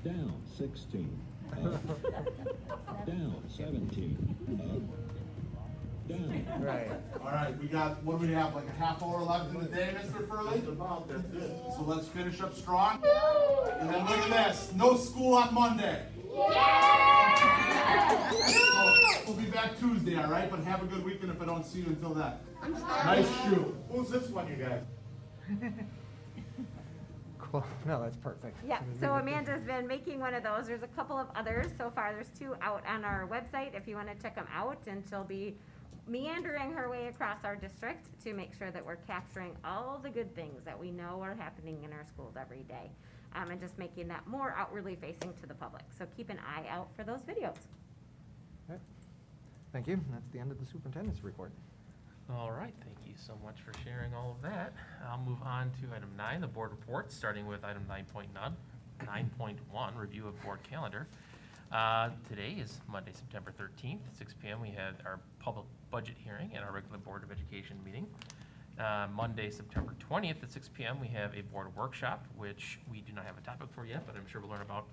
Down 16. Down 17. Up. Down. Right. All right, we got, what do we have, like a half hour left in the day, Mr. Furley? That's it. So let's finish up strong. And then look at this, no school on Monday. So we'll be back Tuesday, all right? But have a good weekend if I don't see you until then. Nice shoe. Who's this one, you guys? Cool. No, that's perfect. Yeah, so Amanda's been making one of those. There's a couple of others so far. There's 2 out on our website if you want to check them out. And she'll be meandering her way across our district to make sure that we're capturing all the good things that we know are happening in our schools every day. And just making that more outwardly facing to the public. So keep an eye out for those videos. Okay. Thank you. That's the end of the superintendent's report. All right, thank you so much for sharing all of that. I'll move on to item 9, the board reports, starting with item 9.1, review of board calendar. Today is Monday, September 13th, at 6 p.m. We had our public budget hearing and our regular Board of Education meeting. Monday, September 20th at 6 p.m. we have a board workshop, which we do not have a topic for yet, but I'm sure we'll learn about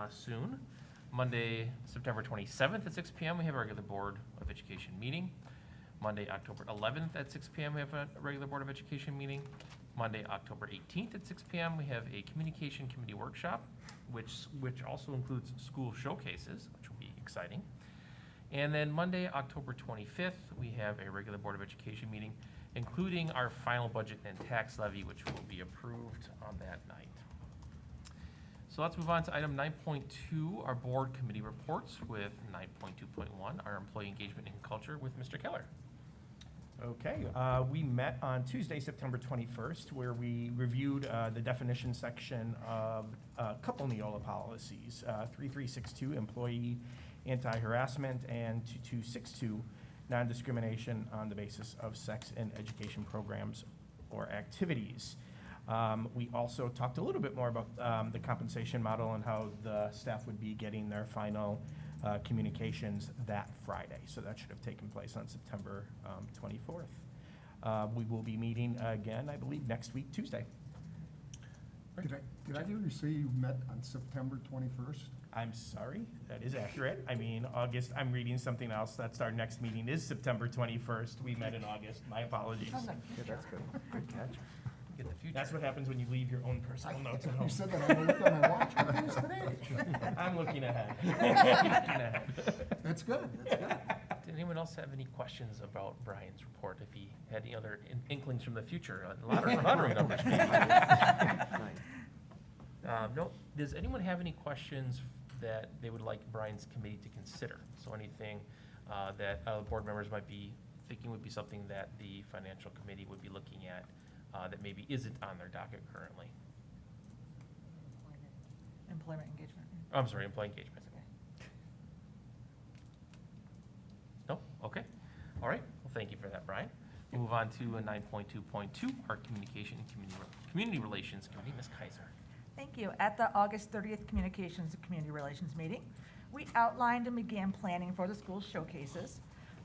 soon. Monday, September 27th at 6 p.m. we have a regular Board of Education meeting. Monday, October 11th at 6 p.m. we have a regular Board of Education meeting. Monday, October 18th at 6 p.m. we have a communication committee workshop, which also includes school showcases, which will be exciting. And then Monday, October 25th, we have a regular Board of Education meeting, including our final budget and tax levy, which will be approved on that night. So let's move on to item 9.2, our board committee reports, with 9.2.1, our employee engagement and culture with Mr. Keller. Okay, we met on Tuesday, September 21st, where we reviewed the definition section of a couple Neola policies, 3362, employee anti-harassment, and 2262, non-discrimination on the basis of sex and education programs or activities. We also talked a little bit more about the compensation model and how the staff would be getting their final communications that Friday. So that should have taken place on September 24th. We will be meeting again, I believe, next week, Tuesday. Did I hear you say you met on September 21st? I'm sorry, that is accurate. I mean, August, I'm reading something else. That's our next meeting is September 21st. We met in August. My apologies. Yeah, that's good. Good catch. Get the future. That's what happens when you leave your own personal notes at home. You said that I looked on my watch. What is today? I'm looking ahead. Looking ahead. That's good. That's good. Did anyone else have any questions about Brian's report? If he had any other inklings from the future, lottery numbers? No. Does anyone have any questions that they would like Brian's committee to consider? So anything that board members might be thinking would be something that the financial committee would be looking at that maybe isn't on their docket currently? Employment engagement. I'm sorry, employee engagement. No? Okay. All right. Well, thank you for that, Brian. We'll move on to 9.2.2, our communication and community relations committee. Ms. Kaiser. Thank you. At the August 30th Communications and Community Relations meeting, we outlined and began planning for the school showcases.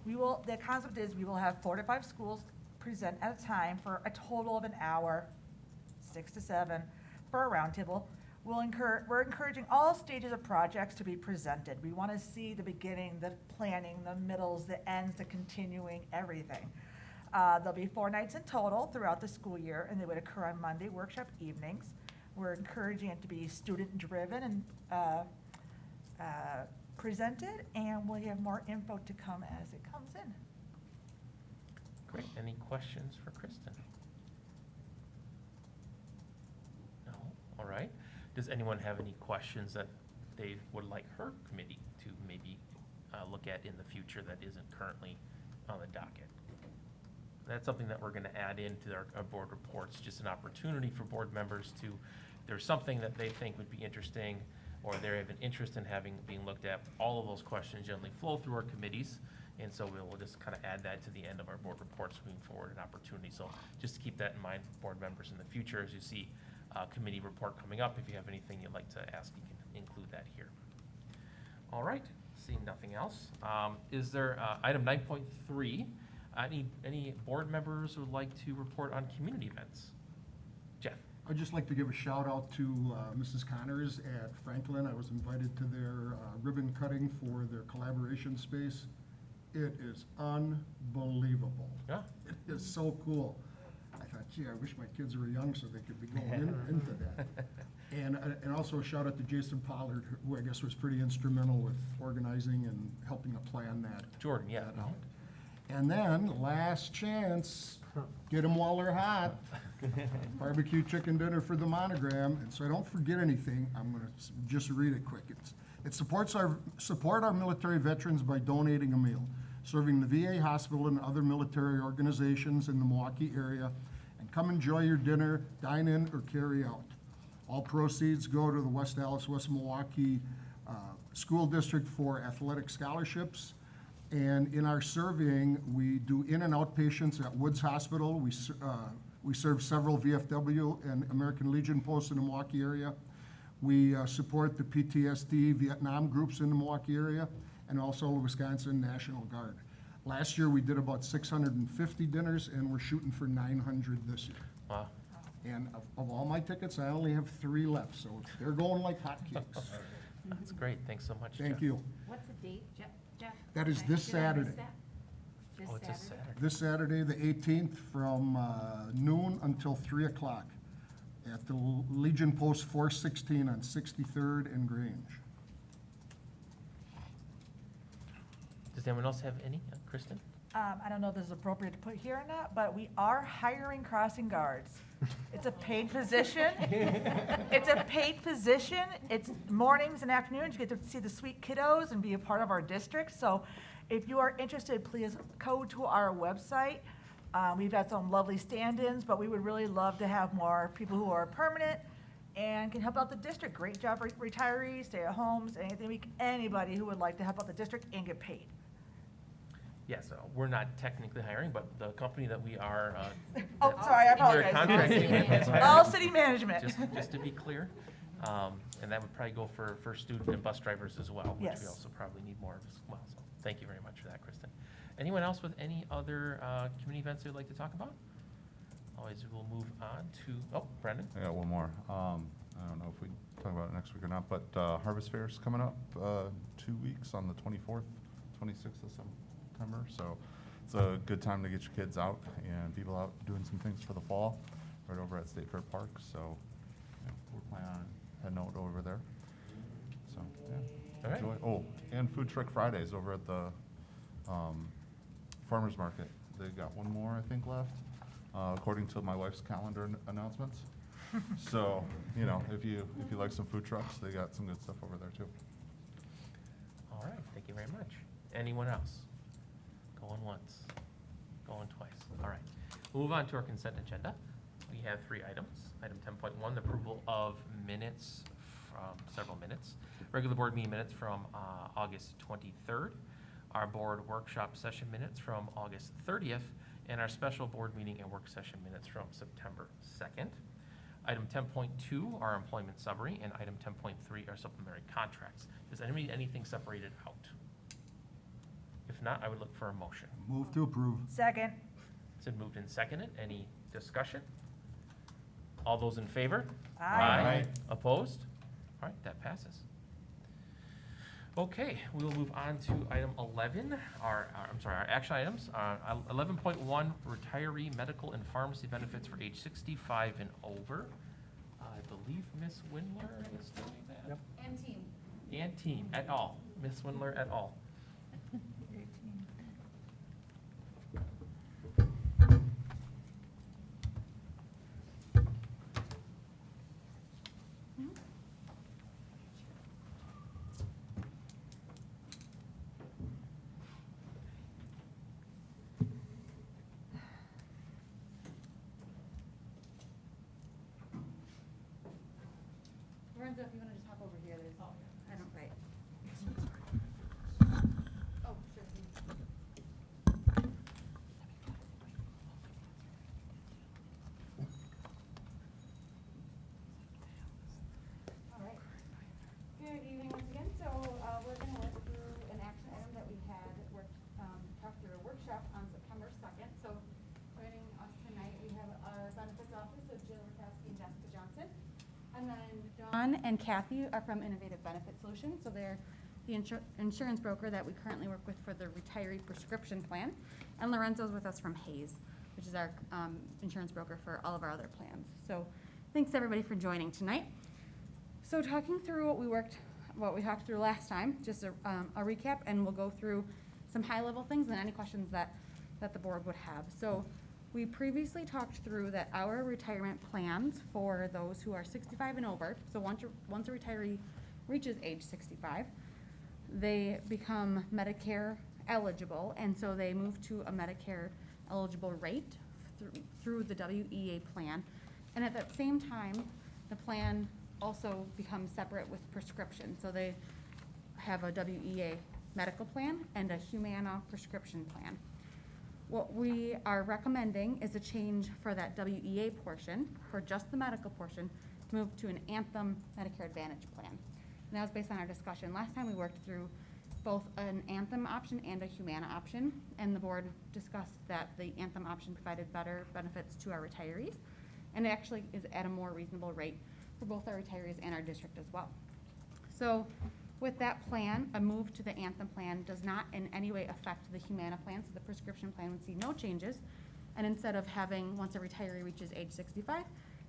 The concept is we will have 4 to 5 schools present at a time for a total of an hour, 6 to 7, for a roundtable. We're encouraging all stages of projects to be presented. We want to see the beginning, the planning, the middles, the ends, the continuing, everything. There'll be 4 nights in total throughout the school year, and they would occur on Monday workshop evenings. We're encouraging it to be student-driven and presented, and we'll have more info to come as it comes in. Great. Any questions for Kristen? No? All right. Does anyone have any questions that they would like her committee to maybe look at in the future that isn't currently on the docket? That's something that we're going to add into our board reports, just an opportunity for board members to, if there's something that they think would be interesting or they have an interest in having being looked at, all of those questions generally flow through our committees. And so we'll just kind of add that to the end of our board reports moving forward, an opportunity. So just to keep that in mind, board members, in the future, as you see a committee report coming up, if you have anything you'd like to ask, you can include that here. All right, seeing nothing else. Is there item 9.3? Any board members who would like to report on community events? Jeff. I'd just like to give a shout out to Mrs. Connors at Franklin. I was invited to their ribbon cutting for their collaboration space. It is unbelievable. Yeah. It is so cool. I thought, gee, I wish my kids were young so they could be going into that. And also a shout out to Jason Pollard, who I guess was pretty instrumental with organizing and helping to plan that. Jordan, yeah. that out. And then, last chance, get them while they're hot. Barbecue chicken dinner for the monogram. And so I don't forget anything, I'm gonna just read it quick. It support our military veterans by donating a meal, serving the VA hospital and other military organizations in the Milwaukee area, and come enjoy your dinner, dine in, or carry out. All proceeds go to the West Dallas, West Milwaukee School District for athletic scholarships. And in our surveying, we do in and out patients at Woods Hospital. We serve several VFW and American Legion posts in the Milwaukee area. We support the PTSD Vietnam groups in the Milwaukee area, and also the Wisconsin National Guard. Last year, we did about 650 dinners, and we're shooting for 900 this year. Wow. And of all my tickets, I only have 3 left, so they're going like hotcakes. That's great. Thanks so much, Thank Jeff. you. What's the date, Jeff? That is this Saturday. Oh, it's this Saturday. This Saturday, the 18th, from noon until 3 o'clock at the Legion Post 416 on 63rd and Grange. Does anyone else have any? Kristen? I don't know if this is appropriate to put here or not, but we are hiring crossing guards. It's a paid position. It's a paid position. It's mornings and afternoons. You get to see the sweet kiddos and be a part of our district. So if you are interested, please go to our website. We've got some lovely stand-ins, but we would really love to have more people who are permanent and can help out the district. Great job for retirees, stay-at-homes, anybody who would like to help out the district and get paid. Yes, we're not technically hiring, but the company that we are. Oh, sorry, I we're apologize. contracting with is hiring. All city management. Just to be clear. And that would probably go for student and bus drivers as well, which we Yes. also probably need more of as well. So thank you very much for that, Kristen. Anyone else with any other community events they'd like to talk about? Otherwise, we'll move on to, Brendan. I got one more. I don't know if we talk about it next week or not, but Harvest Fair is coming up 2 weeks on the 24th, 26th of September. So it's a good time to get your kids out and people out doing some things for the fall right over at State Fair Park. So yeah, we're planning on heading out over there. So yeah, All right. enjoy. Oh, and Food Truck Fridays over at the Farmers Market. They got one more, I think, left, according to my wife's calendar announcements. So, you know, if you like some food trucks, they got some good stuff over there too. All right, thank you very much. Anyone else? Going once, going twice. All right. We'll move on to our consent agenda. We have 3 items. Item 10.1, the approval of minutes from several minutes. Regular board meeting minutes from August 23rd, our board workshop session minutes from August 30th, and our special board meeting and work session minutes from September 2nd. Item 10.2, our employment summary, and item 10.3, our supplementary contracts. Does anybody need anything separated out? If not, I would look for a motion. Move to approve. Second. It's been moved and seconded. Any discussion? All those in favor? Aye. Opposed? All right, that passes. Okay, we will move on to item 11, our action items. 11.1, retiree medical and pharmacy benefits for age 65 and over. I believe Ms. Windler is doing that. Yep. And team, et al. Ms. Windler et al. Lorenzo, if you want to just hop over here, there's, I don't, right. Oh, sure. All right. Good evening once again. So we're going to work through an action item that we had talked through a workshop on September 2nd. So joining us tonight, we have our benefits office, so Jill Rakowski and Jessica Johnson. John and Kathy are from Innovative Benefit Solutions, so they're the insurance broker that we currently work with for the retiree prescription plan. And Lorenzo's with us from Hayes, which is our insurance broker for all of our other plans. So thanks everybody for joining tonight. So talking through what we talked through last time, just a recap, and we'll go through some high-level things and any questions that the board would have. So we previously talked through that our retirement plans for those who are 65 and over, so once a retiree reaches age 65, they become Medicare eligible, and so they move to a Medicare eligible rate through the WEA plan. And at that same time, the plan also becomes separate with prescription. So they have a WEA medical plan and a Humana prescription plan. What we are recommending is a change for that WEA portion, for just the medical portion, to move to an Anthem Medicare Advantage plan. And that was based on our discussion. Last time we worked through both an Anthem option and a Humana option, and the board discussed that the Anthem option provided better benefits to our retirees, and it actually is at a more reasonable rate for both our retirees and our district as well. So with that plan, a move to the Anthem plan does not in any way affect the Humana plan, so the prescription plan would see no changes. And instead of having, once a retiree reaches age 65,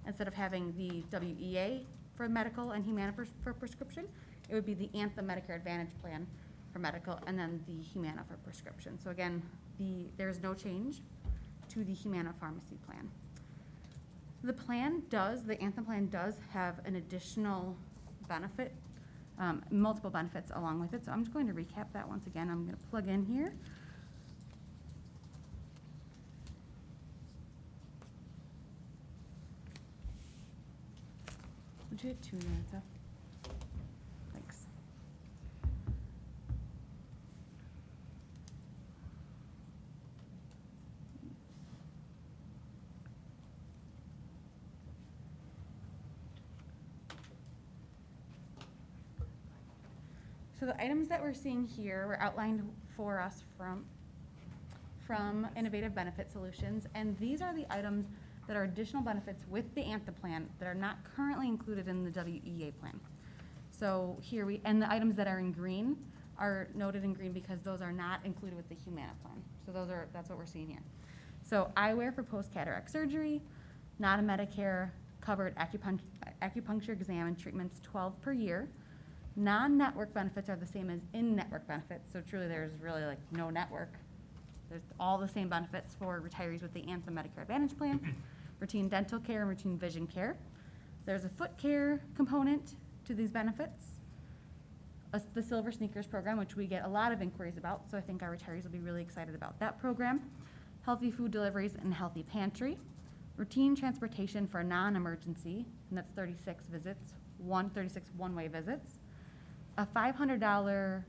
instead of having the WEA for medical and Humana for prescription, it would be the Anthem Medicare Advantage plan for medical and then the Humana for prescription. So again, there's no change to the Humana pharmacy plan. The Anthem plan does have an additional benefit, multiple benefits along with it. So I'm just going to recap that once again. I'm going to plug in here. Would you hit 2 minutes up? Thanks. So the items that we're seeing here were outlined for us from Innovative Benefit Solutions, and these are the items that are additional benefits with the Anthem plan that are not currently included in the WEA plan. So here and the items that are in green are noted in green because those are not included with the Humana plan. So that's what we're seeing here. So eyewear for post-cataract surgery, not a Medicare covered acupuncture exam and treatments 12 per year. Non-network benefits are the same as in-network benefits, so truly there's really like no network. There's all the same benefits for retirees with the Anthem Medicare Advantage plan, routine dental care and routine vision care. There's a foot care component to these benefits, the Silver Sneakers program, which we get a lot of inquiries about, so I think our retirees will be really excited about that program. Healthy food deliveries and healthy pantry, routine transportation for non-emergency, and that's 36 one-way visits. A $500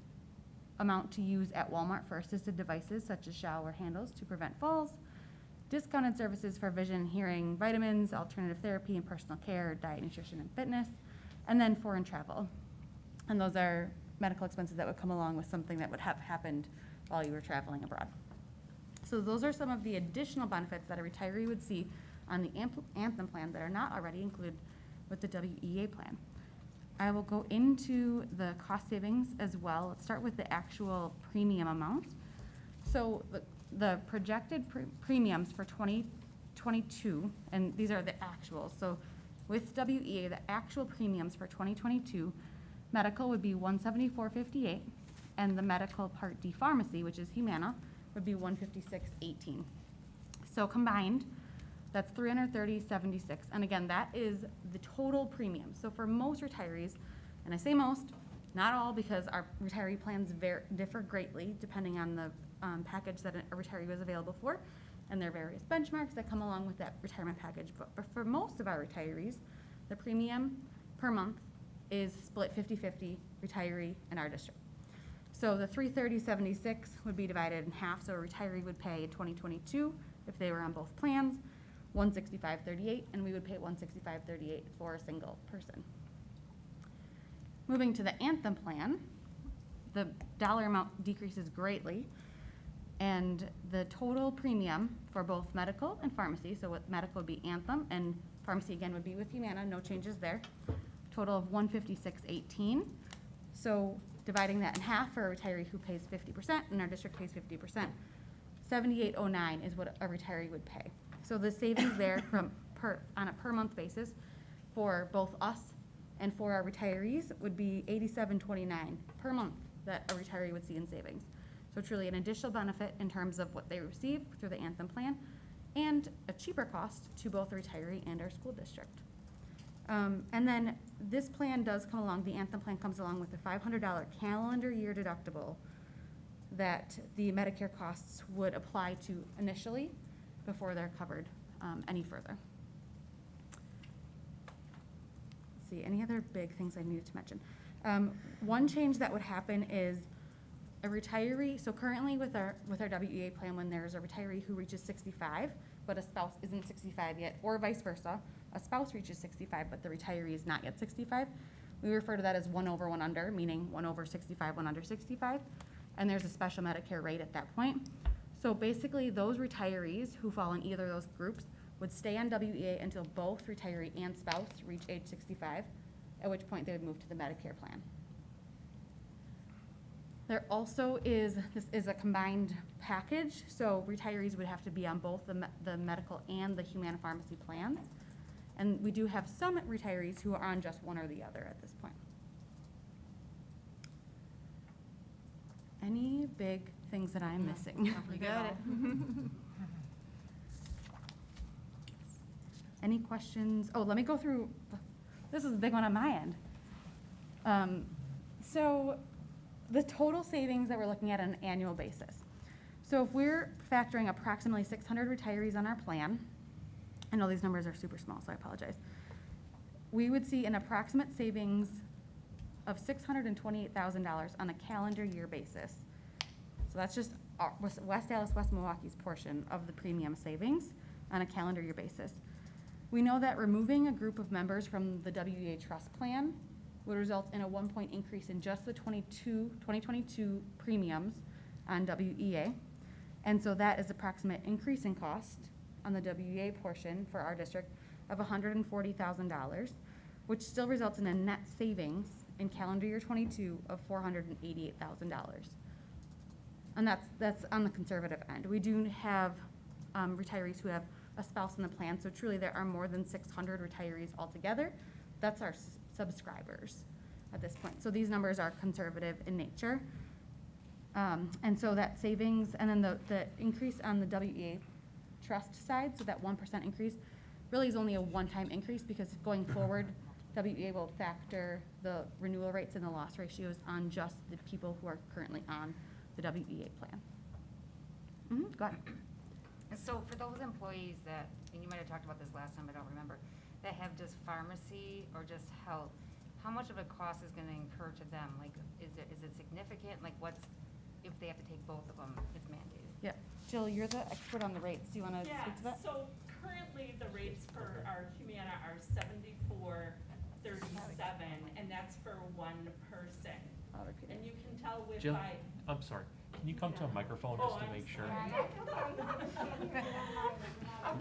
amount to use at Walmart for assisted devices such as shower handles to prevent falls. Discounted services for vision, hearing, vitamins, alternative therapy, and personal care, diet, nutrition, and fitness. And then foreign travel. And those are medical expenses that would come along with something that would have happened while you were traveling abroad. So those are some of the additional benefits that a retiree would see on the Anthem plan that are not already included with the WEA plan. I will go into the cost savings as well. Let's start with the actual premium amounts. So the projected premiums for 2022, and these are the actuals. So with WEA, the actual premiums for 2022, medical would be $174.58, and the medical Part D pharmacy, which is Humana, would be $156.18. So combined, that's $330.76. And again, that is the total premium. So for most retirees, and I say most, not all, because our retiree plans differ greatly depending on the package that a retiree was available for, and there are various benchmarks that come along with that retirement package. But for most of our retirees, the premium per month is split 50-50 retiree and our district. So the $330.76 would be divided in half. So a retiree would pay in 2022, if they were on both plans, $165.38, and we would pay $165.38 for a single person. Moving to the Anthem plan, the dollar amount decreases greatly, and the total premium for both medical and pharmacy, so what medical would be Anthem, and pharmacy again would be with Humana, no changes there, total of $156.18. So dividing that in half for a retiree who pays 50% and our district pays 50%, $78.09 is what a retiree would pay. So the savings there on a per month basis for both us and for our retirees would be $87.29 per month that a retiree would see in savings. So truly an additional benefit in terms of what they receive through the Anthem Plan and a cheaper cost to both the retiree and our school district. And then this plan does come along, the Anthem Plan comes along with a $500 calendar year deductible that the Medicare costs would apply to initially before they're covered any further. Let's see, any other big things I needed to mention? One change that would happen is a retiree, so currently with our WEA plan, when there's a retiree who reaches 65, but a spouse isn't 65 yet, or vice versa, a spouse reaches 65, but the retiree is not yet 65, we refer to that as 1 over 1 under, meaning 1 over 65, 1 under 65, and there's a special Medicare rate at that point. So basically, those retirees who fall in either of those groups would stay on WEA until both retiree and spouse reach age 65, at which point they would move to the Medicare plan. There also is, this is a combined package, so retirees would have to be on both the medical and the Humana pharmacy plans. And we do have some retirees who are on just one or the other at this point. Any big things that I'm missing? You got it. Any questions? Oh, let me go through, this is a big one on my end. So the total savings that we're looking at on an annual basis. So if we're factoring approximately 600 retirees on our plan, I know these numbers are super small, so I apologize. We would see an approximate savings of $628,000 on a calendar year basis. So that's just West Dallas, West Milwaukee's portion of the premium savings on a calendar year basis. We know that removing a group of members from the WEA trust plan would result in a 1-point increase in just the 2022 premiums on WEA. And so that is approximate increase in cost on the WEA portion for our district of $140,000, which still results in a net savings in calendar year 22 of $488,000. And that's on the conservative end. We do have retirees who have a spouse in the plan, so truly there are more than 600 retirees altogether. That's our subscribers at this point. So these numbers are conservative in nature. And so that savings, and then the increase on the WEA trust side, so that 1% increase, really is only a one-time increase because going forward, WEA will factor the renewal rates and the loss ratios on just the people who are currently on the WEA plan. Go ahead. And so for those employees that, and you might have talked about this last time, I don't remember, that have just pharmacy or just health, how much of a cost is going to incur to them? Like, is it significant? Like, what's, if they have to take both of them, it's mandated? Yeah. Jill, you're the expert on the rates. Do you want to speak to that? So currently the rates for our Humana are $74.37, and that's for one person. And you can tell with Jill, by. I'm sorry. Can you come to a microphone just to make sure?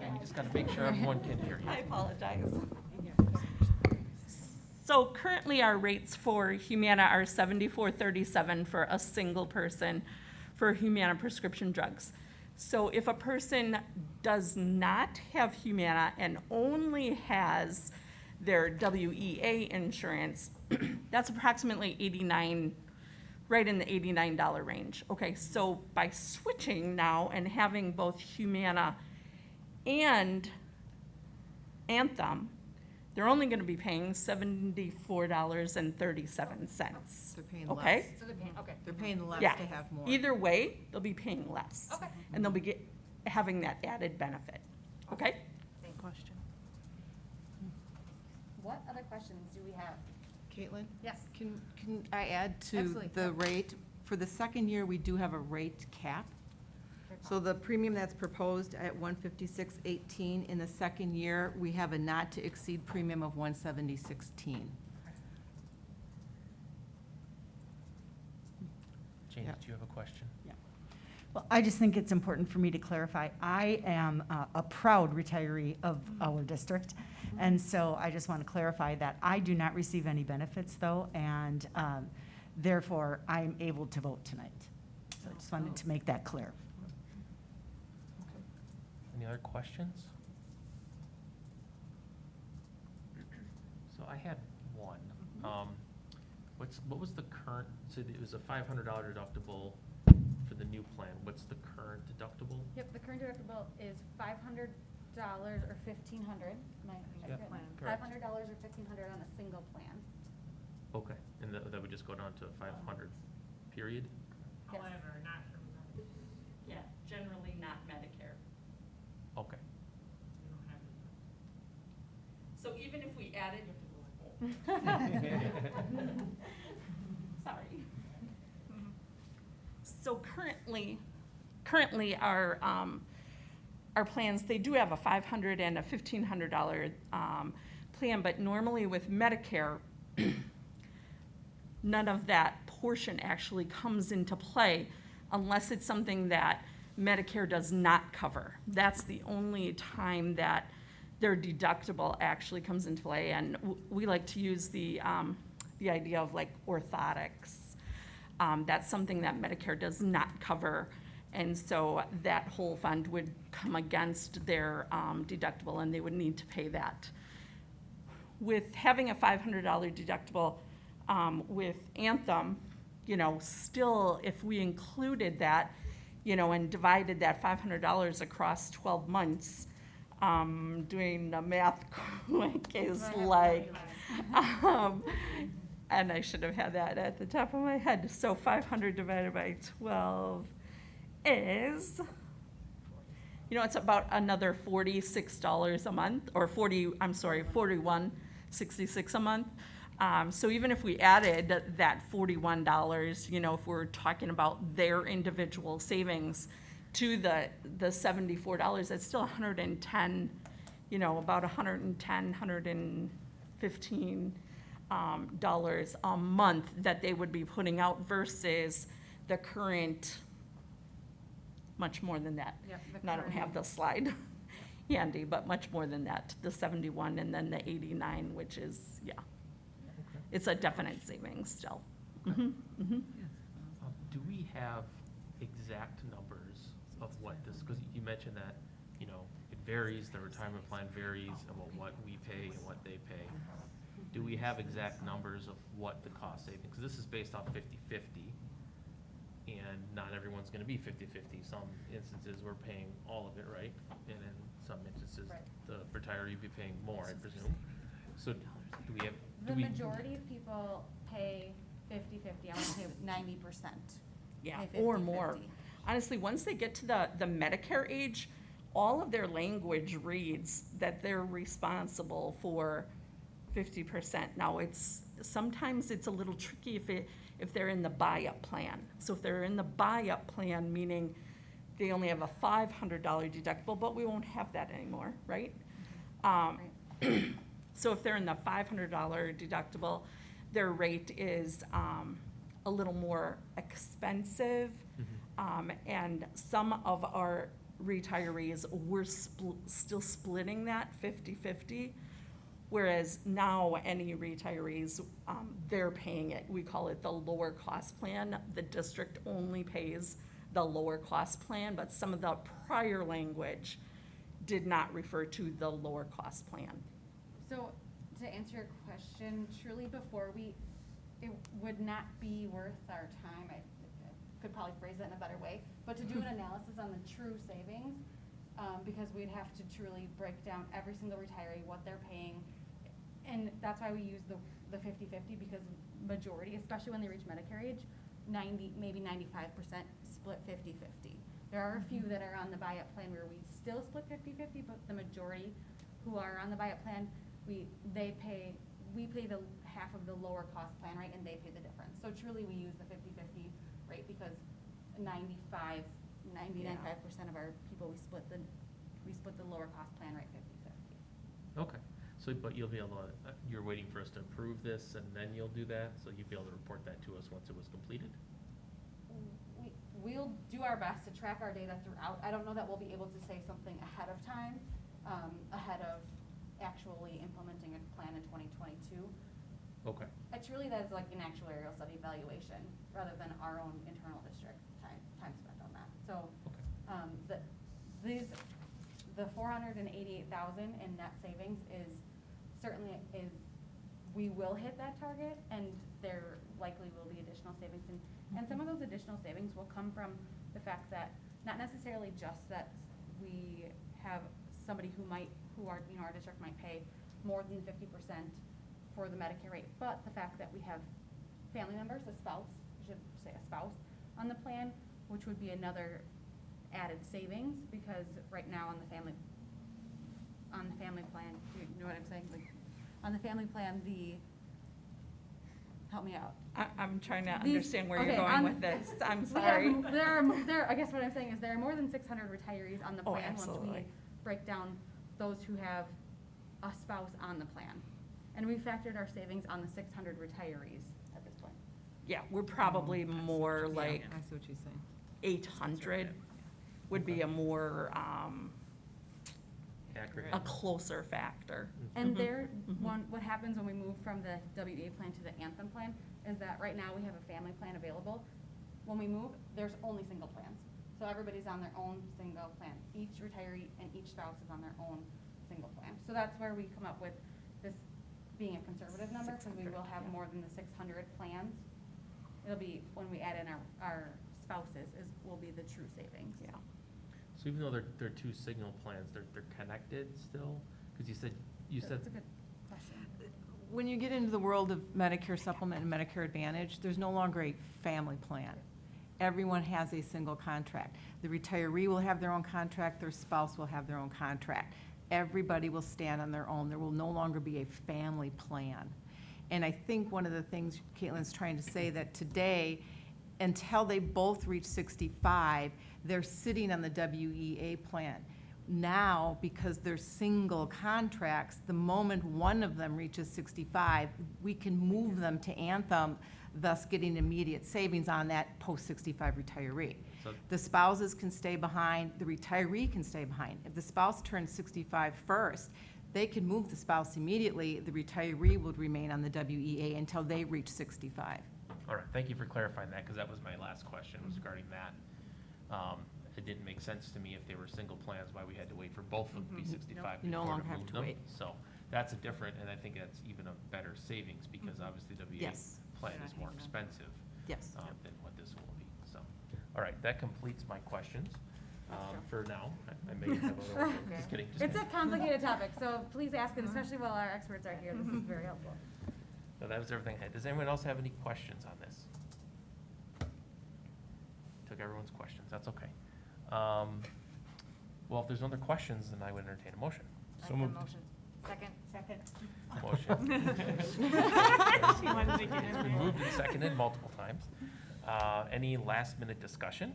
You just got to make sure everyone can hear you. I apologize. So currently our rates for Humana are $74.37 for a single person for Humana prescription drugs. So if a person does not have Humana and only has their WEA insurance, that's approximately $89, right in the $89 range. Okay, so by switching now and having both Humana and Anthem, they're only going to be paying $74.37. They're paying less. Okay? So they're paying, okay. They're paying less Yeah. to have more. Either way, they'll be paying less. Okay. And they'll be having that added benefit. Okay? Question. What other questions do we have? Caitlin? Yes. Can I add to Absolutely. the rate? For the second year, we do have a rate cap. So the premium that's proposed at $156.18, in the second year, we have a not to exceed premium of $176.16. Jane, do you have a question? Well, I just think it's important for me to clarify. I am a proud retiree of our district, And so I just want to clarify that I do not receive any benefits though, and therefore I'm able to vote tonight. So I just wanted to make that clear. Any other questions? So I had one. What was the current, so it was a $500 deductible for the new plan. What's the current deductible? Yep, the current deductible is $500 or $1,500. Yeah, correct. $500 or $1,500 on a single plan. Okay, and that would just go down to 500, period? Yes. However, not from, yeah, generally not Medicare. Okay. We don't have it. So even if we added. Sorry. So currently our plans, they do have a $500 and a $1,500 plan, but normally with Medicare, none of that portion actually comes into play unless it's something that Medicare does not cover. That's the only time that their deductible actually comes into play, and we like to use the idea of like orthotics. That's something that Medicare does not cover, and so that whole fund would come against their deductible, and they would need to pay that. With having a $500 deductible with Anthem, you know, still if we included that, you know, and divided that $500 across 12 months, doing the math quick is like, and I should have had that at the top of my head. So 500 divided by 12 is, you know, it's about another $46 a month, or $41.66 a month. So even if we added that $41, you know, if we're talking about their individual savings to the $74, that's still 110, you know, about 110, 115 dollars a month that they would be putting out versus the current, much more than that. Yep, And I don't have the slide handy, but much more than that, the 71 and then the 89, which is, yeah. It's a definite savings still. Do we have exact numbers of what this, because you mentioned that, you know, it varies, the retirement plan varies about what we pay and what they pay. Do we have exact numbers of what the cost savings, because this is based off 50/50, and not everyone's gonna be 50/50. Some instances we're paying all of it, right? And in some instances, the retiree would be paying more, I presume. So do we have, The majority of people pay 50/50, I want to say 90%. Yeah, pay or 50/50. more. Honestly, once they get to the Medicare age, all of their language reads that they're responsible for 50%. Now, sometimes it's a little tricky if they're in the buy-up plan. So if they're in the buy-up plan, meaning they only have a $500 deductible, but we won't have that anymore, right? So if they're in the $500 deductible, their rate is a little more expensive. And some of our retirees, we're still splitting that 50/50. Whereas now any retirees, they're paying it. We call it the lower cost plan. The district only pays the lower cost plan, but some of the prior language did not refer to the lower cost plan. So to answer your question, truly before it would not be worth our time, I could probably phrase it in a better way, but to do an analysis on the true savings, because we'd have to truly break down every single retiree, what they're paying. And that's why we use the 50/50, because majority, especially when they reach Medicare age, 90, maybe 95% split 50/50. There are a few that are on the buy-up plan where we still split 50/50, but the majority who are on the buy-up plan, we pay the half of the lower cost plan, right, and they pay the difference. So truly we use the 50/50 rate because 95% of our people, we split the lower cost plan rate 50/50. Okay, so, but you'll be able to, you're waiting for us to approve this and then you'll do that? So you'll be able to report that to us once it was completed? We'll do our best to track our data throughout. I don't know that we'll be able to say something ahead of time, ahead of actually implementing a plan in 2022. Okay. It's really that's like an actuarial study evaluation rather than our own internal district time spent on that. So, the 488,000 in net savings we will hit that target, and there likely will be additional savings, and some of those additional savings will come from the fact that not necessarily just that we have somebody our district might pay more than 50% for the Medicare rate, but the fact that we have family members, a spouse, I should say a spouse, on the plan, which would be another added savings, because right now on the family plan, do you know what I'm saying? Like, on the family plan, help me out. I'm trying to understand where you're okay, going with this. I'm sorry. I guess what I'm saying is there are more than 600 retirees on the Oh, plan once we absolutely. break down those who have a spouse on the plan. And we factored our savings on the 600 retirees at this point. Yeah, we're probably more like I see what you're saying. 800 would be a more, Accurate. a closer factor. And what happens when we move from the WEA plan to the Anthem plan is that right now we have a family plan available. When we move, there's only single plans. So everybody's on their own single plan. Each retiree and each spouse is on their own single plan. So that's where we come up with this being a conservative number, because we will have more than the 600 plans. It'll be, when we add in our spouses, will be the true savings. Yeah. So even though they're two signal plans, they're connected still? Because you said. That's a good question. When you get into the world of Medicare Supplement and Medicare Advantage, there's no longer a family plan. Everyone has a single contract. The retiree will have their own contract, their spouse will have their own contract. Everybody will stand on their own. There will no longer be a family plan. And I think one of the things Caitlin's trying to say that today, until they both reach 65, they're sitting on the WEA plan. Now, because they're single contracts, the moment one of them reaches 65, we can move them to Anthem, thus getting immediate savings on that post-65 retiree. So- The spouses can stay behind, the retiree can stay behind. If the spouse turns 65 first, they can move the spouse immediately. The retiree would remain on the WEA until they reach 65. All right, thank you for clarifying that, because that was my last question, was regarding that. It didn't make sense to me if they were single plans, why we had to wait for both of them to be 65 You no before longer to have move to them. wait. So that's a different, and I think that's even a better savings, because obviously WEA Yes. plan is more expensive Yes. than what this will be, so. All right, that completes my questions for now. I may have other ones. Just kidding. It's a complicated topic, so please ask, and especially while our experts are here, this is very helpful. So that was everything I had. Does anyone else have any questions on this? Took everyone's questions, that's okay. Well, if there's no other questions, then I would entertain a motion. So moved. Motion. Second. Motion. It's been moved and seconded multiple times. Any last minute discussion?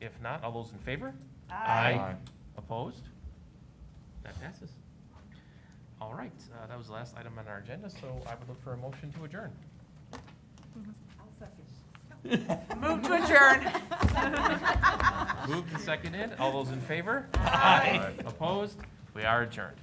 If not, all those in favor? Aye. Opposed? That passes. All right, that was the last item on our agenda, so I would look for a motion to adjourn. Move to adjourn. Moved and seconded. All those in favor? Aye. Opposed? We are adjourned.